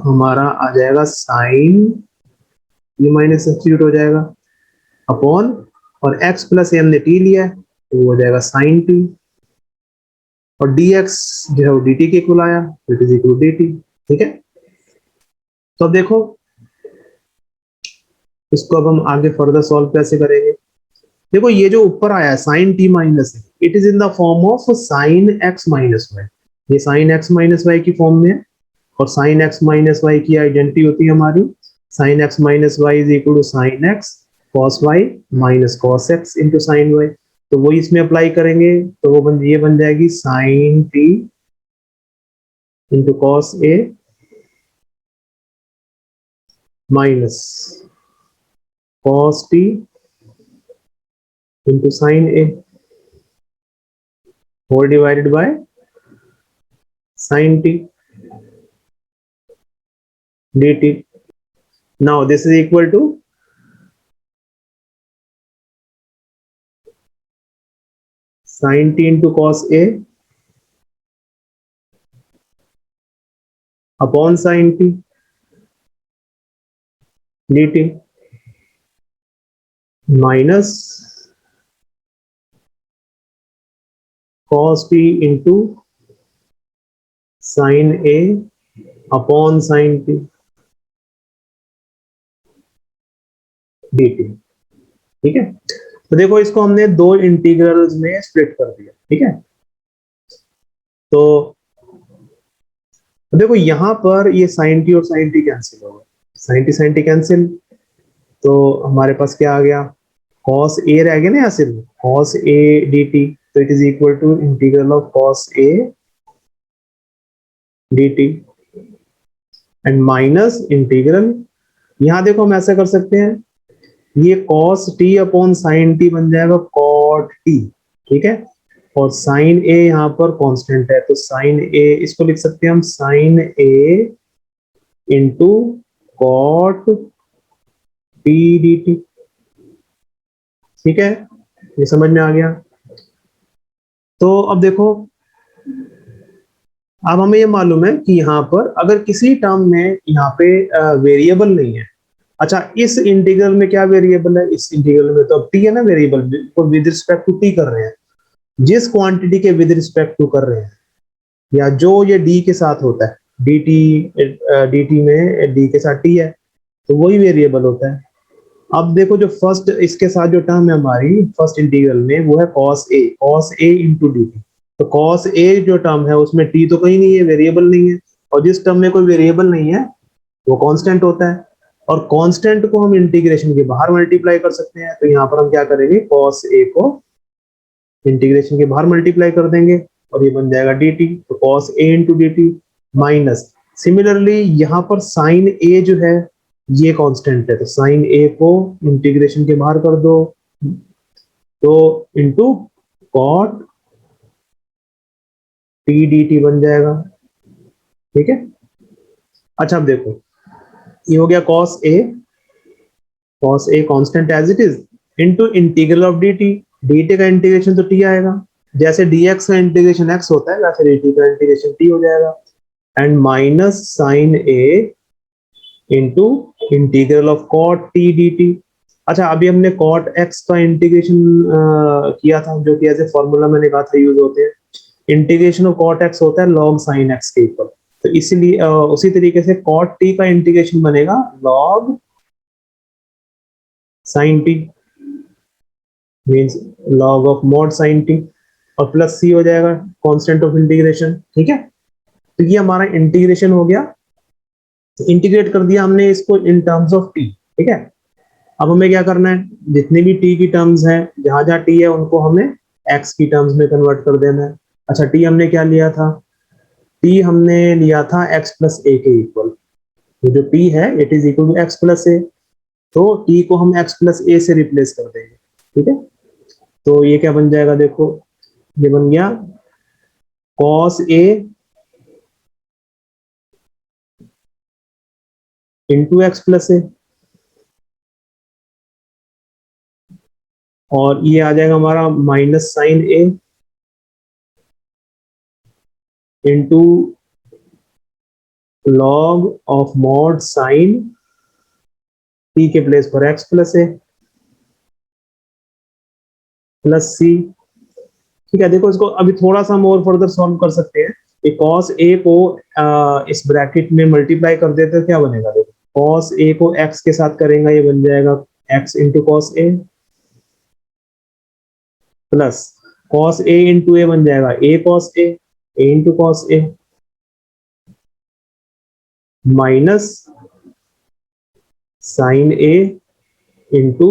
हमारा आ जाएगा साइन t माइनस सब्स्टिट्यूट हो जाएगा अपॉन, और x प्लस ए हमने t लिया है तो वो हो जाएगा साइन t, और dx जो है वो dt के इक्वल आया, इट इज इक्वल dt, ठीक है। तो अब देखो, इसको अब हम आगे फर्दर सॉल्व कैसे करेंगे। देखो ये जो ऊपर आया है sine t minus, it is in the form of sine x minus y, ये साइन एक्स माइनस वाई की फॉर्म में है। और साइन एक्स माइनस वाई की आइडेंटिटी होती है हमारी, sine x minus y is equal to sine x cos y minus cos x into sine y. तो वो इसमें अप्लाई करेंगे तो वो ये बन जाएगी sine t into cos a minus cos t into sine a whole divided by sine t dt. Now this is equal to sin t into cos a upon sin t dt minus cos t into sin a upon sin t dt, ठीक है। तो देखो इसको हमने दो इंटीग्रल्स में स्प्लिट कर दिया, ठीक है। तो देखो यहां पर ये sin t और sin t कैंसिल होगा, sin t कैंसिल, तो हमारे पास क्या आ गया, cos a रह गया ना यहाँ सिर्फ, cos a dt, तो it is equal to integral of cos a dt and minus integral, यहाँ देखो हम ऐसा कर सकते हैं, ये cos t upon sine t बन जाएगा cot t, ठीक है। और साइन a यहाँ पर कांस्टेंट है, तो साइन a इसको लिख सकते हैं हम sine a into cot t dt, ठीक है। ये समझ में आ गया। तो अब देखो, अब हमें ये मालूम है कि यहाँ पर अगर किसी टर्म में यहाँ पे वेरिएबल नहीं है, अच्छा इस इंटीग्रल में क्या वेरिएबल है, इस इंटीग्रल में तो अब t है ना variable, with respect to t कर रहे हैं, जिस क्वांटिटी के विद रिस्पेक्ट टू कर रहे हैं, या जो ये d के साथ होता है, dt में d के साथ t है तो वही वेरिएबल होता है। अब देखो जो फर्स्ट इसके साथ जो टर्म है हमारी फर्स्ट इंटीग्रल में, वो है cos a इंटू dt। तो cos a जो टर्म है उसमें t तो कहीं नहीं है, वेरिएबल नहीं है, और जिस टर्म में कोई वेरिएबल नहीं है वो कांस्टेंट होता है, और कांस्टेंट को हम इंटीग्रेशन के बाहर मल्टीप्लाई कर सकते हैं। तो यहाँ पर हम क्या करेंगे, cos a को इंटीग्रेशन के बाहर मल्टीप्लाई कर देंगे और ये बन जाएगा dt, तो cos a into dt minus, similarly यहाँ पर साइन a जो है ये कांस्टेंट है, तो साइन a को इंटीग्रेशन के बाहर कर दो, तो इंटू cot t dt बन जाएगा, ठीक है। अच्छा अब देखो, ये हो गया cos a constant as it is into integral of dt का इंटीग्रेशन तो t आएगा, जैसे dx का इंटीग्रेशन x होता है वैसे dt का इंटीग्रेशन t हो जाएगा, and minus sine a into integral of cot t dt, अच्छा, अभी हमने cot x का इंटीग्रेशन किया था, जो कि ऐसे फॉर्मूला मैंने कहा था यूज होते हैं। इंटीग्रेशन ऑफ cot x होता है log sin x के इक्वल। तो इसीलिए उसी तरीके से cot t का इंटीग्रेशन बनेगा log sin t, means log of mod sin t, और प्लस c हो जाएगा कांस्टेंट ऑफ इंटीग्रेशन। ठीक है, तो ये हमारा इंटीग्रेशन हो गया। इंटीग्रेट कर दिया हमने इसको इन टर्म्स ऑफ t। ठीक है, अब हमें क्या करना है, जितनी भी t की टर्म्स है, जहां जहां t है उनको हमें x की टर्म्स में कन्वर्ट कर देना है। अच्छा, t हमने क्या लिया था, t हमने लिया था x प्लस a के इक्वल। तो जो t है it is equal to x plus a, तो t को हम x प्लस a से रिप्लेस कर देंगे। ठीक है, तो ये क्या बन जाएगा, देखो ये बन गया cos a into x plus a, और ये आ जाएगा हमारा minus sine a into log of mod sine t के प्लेस पर x plus a plus c. ठीक है, देखो इसको अभी थोड़ा सा हम और फर्दर सॉल्व कर सकते हैं। ये cos a को इस ब्रैकेट में मल्टीप्लाई कर देते हैं, क्या बनेगा, देखो cos a को x के साथ करेंगे, ये बन जाएगा x into cos a, plus cos a into a बन जाएगा a cos a, a into cos a, minus sine a into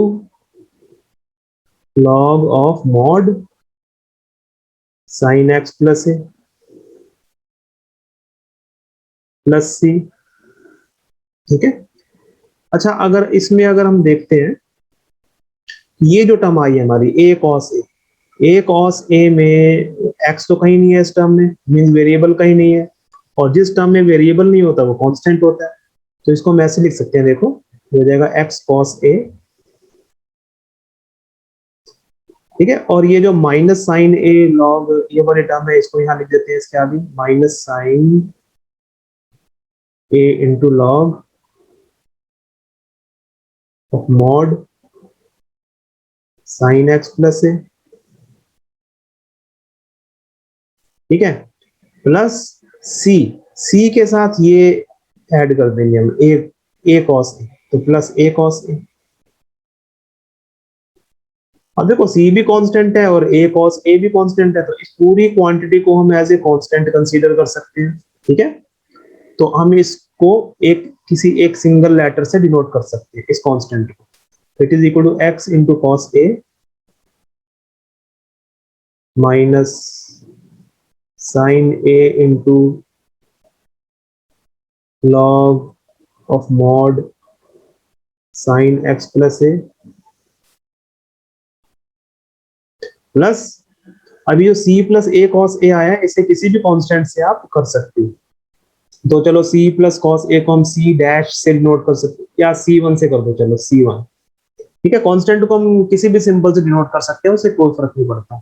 log of mod sine x plus a plus c. ठीक है, अच्छा अगर इसमें अगर हम देखते हैं, ये जो टर्म आई है हमारी ए कॉस ए में x तो कहीं नहीं है इस टर्म में, मींस वेरिएबल कहीं नहीं है, और जिस टर्म में वेरिएबल नहीं होता वो कांस्टेंट होता है। तो इसको हम ऐसे लिख सकते हैं, देखो ये हो जाएगा x कॉस ए। ठीक है, और ये जो माइनस साइन ए लॉग ये वाले टर्म है, इसको यहां लिख देते हैं इसके आगे, minus sine a into log of mod sine x plus a. ठीक है, प्लस सी, सी के साथ ये ऐड कर देंगे हम ए कॉस ए, तो प्लस ए कॉस ए। अब देखो सी भी कांस्टेंट है और ए कॉस ए भी कांस्टेंट है, तो इस पूरी क्वांटिटी को हम एज ए कांस्टेंट कंसीडर कर सकते हैं। ठीक है, तो हम इसको एक किसी एक सिंगल लेटर से डिनोट कर सकते हैं इस कांस्टेंट को। It is equal to x into cos a minus sine a into log of mod sine x plus a, plus अभी जो c plus a cos a आया है इसे किसी भी कांस्टेंट से आप कर सकते हो। तो चलो c प्लस कॉस ए को हम c डैश से डिनोट कर सकते हैं, या c1 से कर दो, चलो c1। ठीक है, कांस्टेंट को हम किसी भी सिंबल से डिनोट कर सकते हैं, उससे कोई फर्क नहीं पड़ता।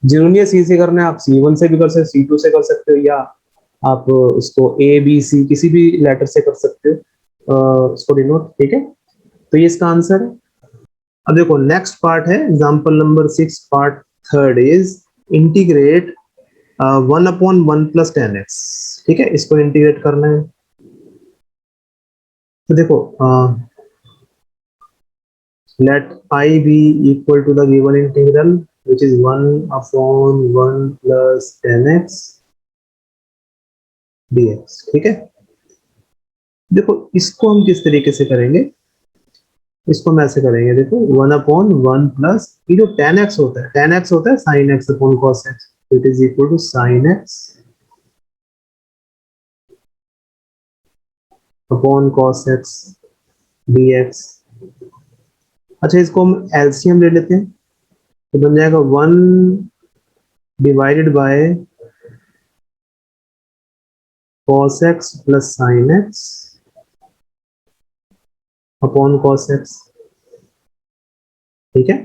जरूरी है c से करना है, आप c1 से भी कर सकते हो, c2 से कर सकते हो, या आप उसको a b c किसी भी लेटर से कर सकते हो उसको डिनोट। ठीक है, तो ये इसका आंसर है। अब देखो नेक्स्ट पार्ट है example number 6, part third is integrate 1/1 plus 10x। ठीक है, इसको इंटीग्रेट करना है। तो देखो let i be equal to the given integral which is 1/1 plus 10x dx। ठीक है, देखो इसको हम किस तरीके से करेंगे, इसको हम ऐसे करेंगे, देखो 1/1 प्लस ये जो 10x होता है, 10x होता है sin x upon cos x, it is equal to sin x upon cos x dx। अच्छा, इसको हम एलसीएम ले लेते हैं, तो बन जाएगा 1 divided by cos x plus sin x upon cos x। ठीक है,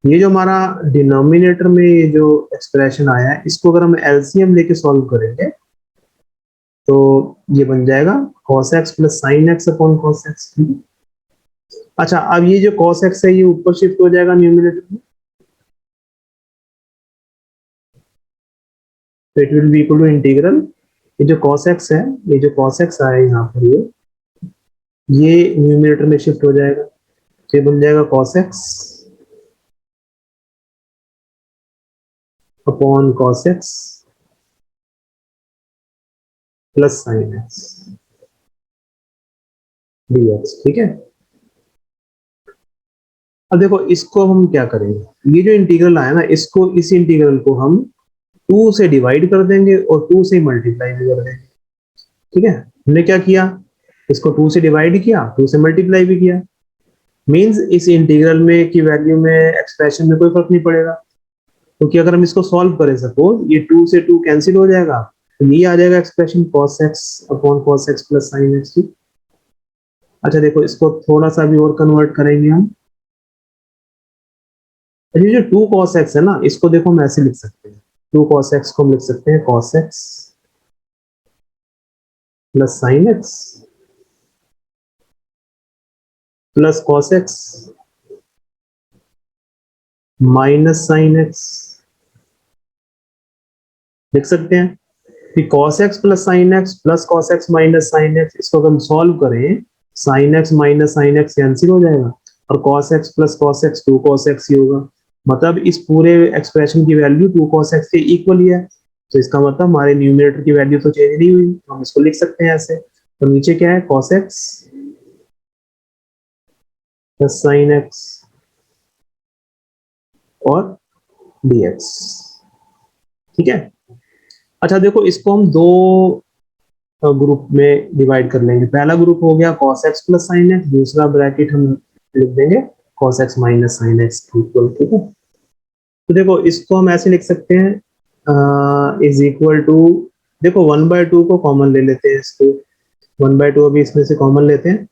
ये जो हमारा डिनोमिनेटर में ये जो एक्सप्रेशन आया है, इसको अगर हम एलसीएम लेके सॉल्व करेंगे तो ये बन जाएगा cos x plus sin x upon cos x। अच्छा, अब ये जो cos x है ये ऊपर शिफ्ट हो जाएगा न्यूमरेटर में, तो it will be equal to integral, ये जो cos x है, ये जो cos x आया यहाँ पर ये न्यूमरेटर में शिफ्ट हो जाएगा, तो ये बन जाएगा cos x upon cos x plus sin x dx। ठीक है, अब देखो इसको हम क्या करेंगे, ये जो इंटीग्रल आया ना, इसको, इस इंटीग्रल को हम 2 से डिवाइड कर देंगे और 2 से मल्टीप्लाई भी कर देंगे। ठीक है, हमने क्या किया, इसको 2 से डिवाइड किया, 2 से मल्टीप्लाई भी किया, मींस इस इंटीग्रल में की वैल्यू में एक्सप्रेशन में कोई फर्क नहीं पड़ेगा, क्योंकि अगर हम इसको सॉल्व करें, सपोज ये 2 से 2 कैंसिल हो जाएगा, तो ये आ जाएगा expression cos x upon cos x plus sin x। अच्छा देखो, इसको थोड़ा सा भी और कन्वर्ट करेंगे हम, ये जो 2 cos x है ना, इसको देखो हम ऐसे लिख सकते हैं, 2 cos x को हम लिख सकते हैं cos x plus sin x plus cos x minus sin x, लिख सकते हैं कि cos x plus sin x plus cos x minus sin x, इसको अगर हम सॉल्व करें, sin x minus sin x cancel हो जाएगा, और cos x plus cos x 2 cos x ही होगा, मतलब इस पूरे एक्सप्रेशन की वैल्यू 2 cos x के इक्वल ही है, तो इसका मतलब हमारे न्यूमरेटर की वैल्यू तो चेंज नहीं हुई, हम इसको लिख सकते हैं ऐसे। तो नीचे क्या है, cos x plus sin x और dx। ठीक है, अच्छा देखो, इसको हम दो ग्रुप में डिवाइड कर लेंगे, पहला ग्रुप हो गया cos x plus sin x, दूसरा ब्रैकेट हम लिख देंगे cos x minus sin x equal. ठीक है, तो देखो इसको हम ऐसे लिख सकते हैं इज इक्वल टू, देखो 1/2 को कॉमन ले लेते हैं, इसको 1/2 अभी इसमें से कॉमन लेते हैं,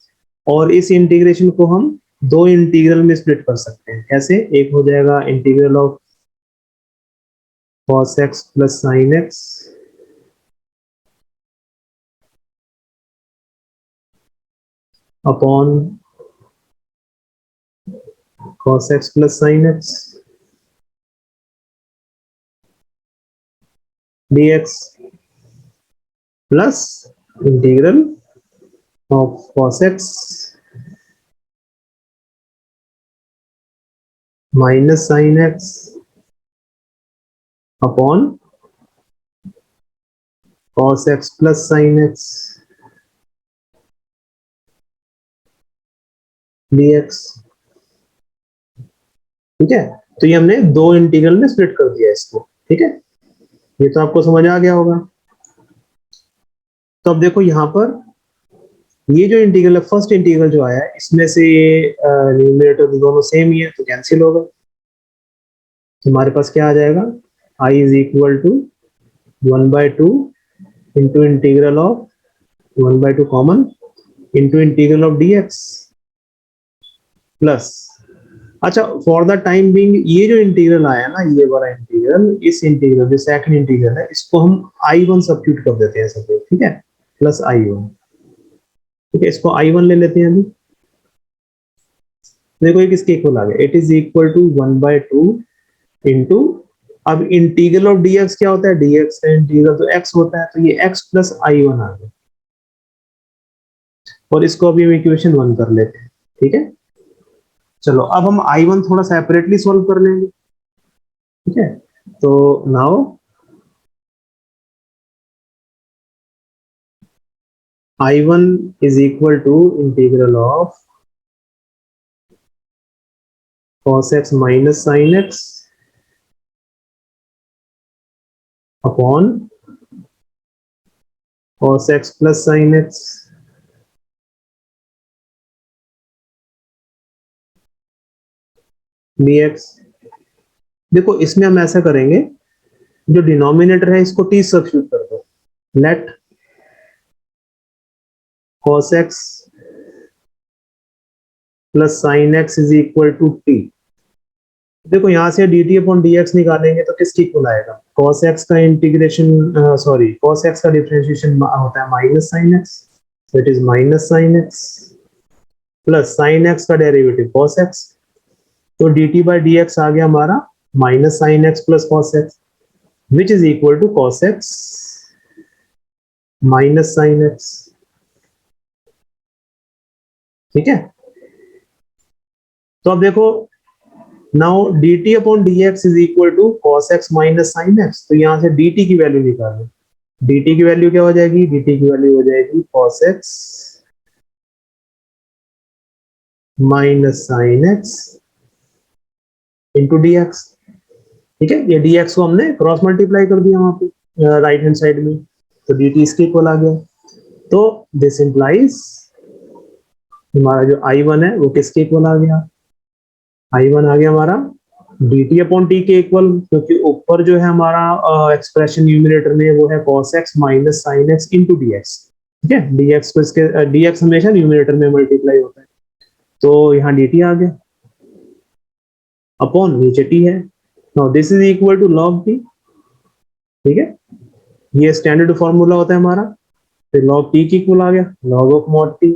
और इस इंटीग्रेशन को हम दो इंटीग्रल में स्प्लिट कर सकते हैं। कैसे, एक हो जाएगा integral of cos x plus sin x upon cos x plus sin x dx plus integral of cos x minus sin x upon cos x plus sin x dx। ठीक है, तो ये हमने दो इंटीग्रल में स्प्लिट कर दिया इसको। ठीक है, ये तो आपको समझ आ गया होगा। तो अब देखो यहाँ पर ये जो इंटीग्रल है, फर्स्ट इंटीग्रल जो आया है, इसमें से ये न्यूमरेटर दोनों सेम ही है, तो कैंसिल होगा, तो हमारे पास क्या आ जाएगा, i is equal to 1/2 into integral of 1/2 common into integral of dx plus, अच्छा फॉर द टाइम बीइंग ये जो इंटीग्रल आया ना, ये वाला इंटीग्रल, इस इंटीग्रल जो सेकंड इंटीग्रल है, इसको हम i1 सब्स्टिट्यूट कर देते हैं सब। ठीक है, प्लस i1। ठीक है, इसको i1 ले लेते हैं अभी, देखो ये किसके इक्वल आ गया, it is equal to 1/2 into, अब इंटीग्रल ऑफ dx क्या होता है, dx का इंटीग्रल तो x होता है, तो ये x प्लस i1 आ गया, और इसको अभी हम इक्वेशन 1 कर लेते हैं। ठीक है, चलो अब हम i1 थोड़ा सेपरेटली सॉल्व कर लेंगे। ठीक है, तो now i1 is equal to integral of cos x minus sin x upon cos x plus sin x dx। देखो इसमें हम ऐसा करेंगे, जो डिनोमिनेटर है इसको t सब्स्टिट्यूट कर दो, let cos x plus sin x is equal to t। देखो यहाँ से dt अपॉन dx निकालेंगे तो किसकी इक्वल आएगा, cos x का इंटीग्रेशन, सॉरी cos x का डिफरेंशिएशन होता है minus sin x, so it is minus sin x plus sine x का डेरिवेटिव कॉस एक्स, तो dt बाई डी एक्स आ गया हमारा minus sine x plus cos x, which is equal to cos x minus sine x. ठीक है, तो अब देखो, now dt upon dx is equal to cos x minus sine x, तो यहां से dt की वैल्यू निकालें। dt की वैल्यू क्या हो जाएगी, dt की वैल्यू हो जाएगी cos x minus sine x into d x. ठीक है, ये dx को हमने क्रॉस मल्टीप्लाई कर दिया वहां पे राइट हैंड साइड में, तो dt इसके इक्वल आ गया। तो दिस इंप्लाइज हमारा जो I1 है वो किसके इक्वल आ गया, I1 आ गया हमारा dt अपॉन टी के इक्वल, क्योंकि ऊपर जो है हमारा एक्सप्रेशन न्यूमरेटर में वो है cos x minus sine x into d x. ठीक है, dx को इसके dx हमेशा न्यूमरेटर में मल्टीप्लाई होता है, तो यहाँ dt आ गया अपॉन नीचे t है। Now this is equal to log t। ठीक है, ये स्टैंडर्ड फॉर्मूला होता है हमारा, फिर log t की इक्वल आ गया log ऑफ मॉड t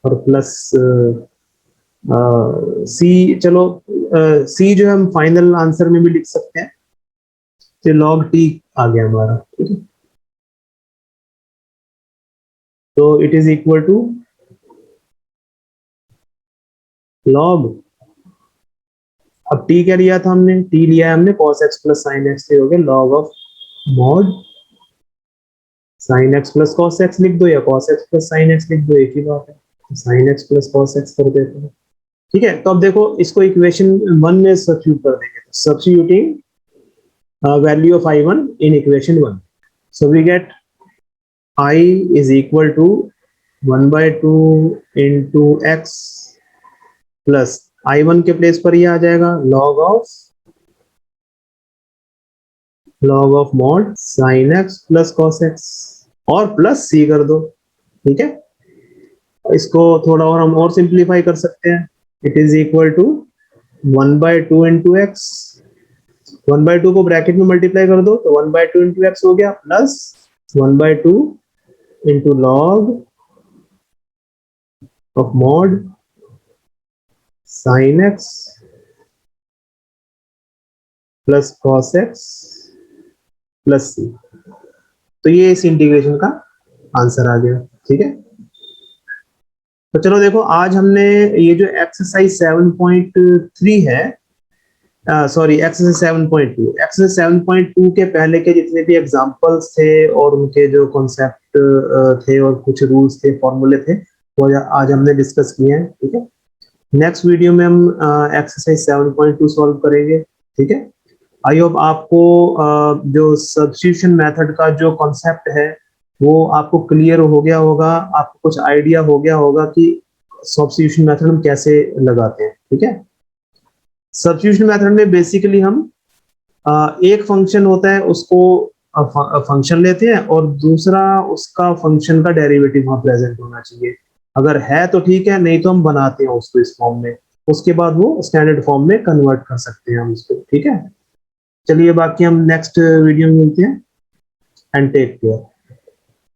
और प्लस सी, चलो सी जो है हम फाइनल आंसर में भी लिख सकते हैं, तो log t आ गया हमारा। ठीक है, तो it is equal to log, अब t क्या लिया था हमने, t लिया है हमने cos x plus sine x, हो गया log of mod sine x plus cos x लिख दो या cos x plus sine x लिख दो, एक ही बात है, sign x plus cos x कर देते हैं। ठीक है, तो अब देखो इसको इक्वेशन 1 में सब्स्टिट्यूट कर देंगे, substituting value of I1 in equation 1, so we get I is equal to 1/2 into x plus I1 के प्लेस पर ये आ जाएगा log of mod sine x plus cos x और प्लस c कर दो। ठीक है, इसको थोड़ा और हम और सिंप्लीफाई कर सकते हैं, it is equal to 1/2 into x, 1/2 को ब्रैकेट में मल्टीप्लाई कर दो तो 1/2 इंटू एक्स हो गया plus 1/2 into log of mod sine x plus cos x plus c, तो ये इस इंटीग्रेशन का आंसर आ गया। ठीक है, तो चलो देखो, आज हमने ये जो एक्सरसाइज 7.3 है, सॉरी एक्सरसाइज 7.2, एक्सरसाइज 7.2 के पहले के जितने भी एग्जांपल्स थे और उनके जो कॉन्सेप्ट थे और कुछ रूल्स थे, फॉर्मूले थे, वो आज हमने डिस्कस किए हैं। ठीक है, नेक्स्ट वीडियो में हम एक्सरसाइज 7.2 सॉल्व करेंगे। ठीक है, आई होप आपको जो सब्स्टिट्यूशन मेथड का जो कॉन्सेप्ट है वो आपको क्लियर हो गया होगा, आपको कुछ आइडिया हो गया होगा कि सब्स्टिट्यूशन मेथड हम कैसे लगाते हैं। ठीक है, सब्स्टिट्यूशन मेथड में बेसिकली हम एक फंक्शन होता है उसको फंक्शन लेते हैं और दूसरा उसका फंक्शन का डेरिवेटिव वहां प्रेजेंट होना चाहिए, अगर है तो ठीक है, नहीं तो हम बनाते हैं उसको इस फॉर्म में, उसके बाद वो स्टैंडर्ड फॉर्म में कन्वर्ट कर सकते हैं हम उसको। ठीक है, चलिए बाकी हम नेक्स्ट वीडियो में मिलते हैं एंड टेक केयर।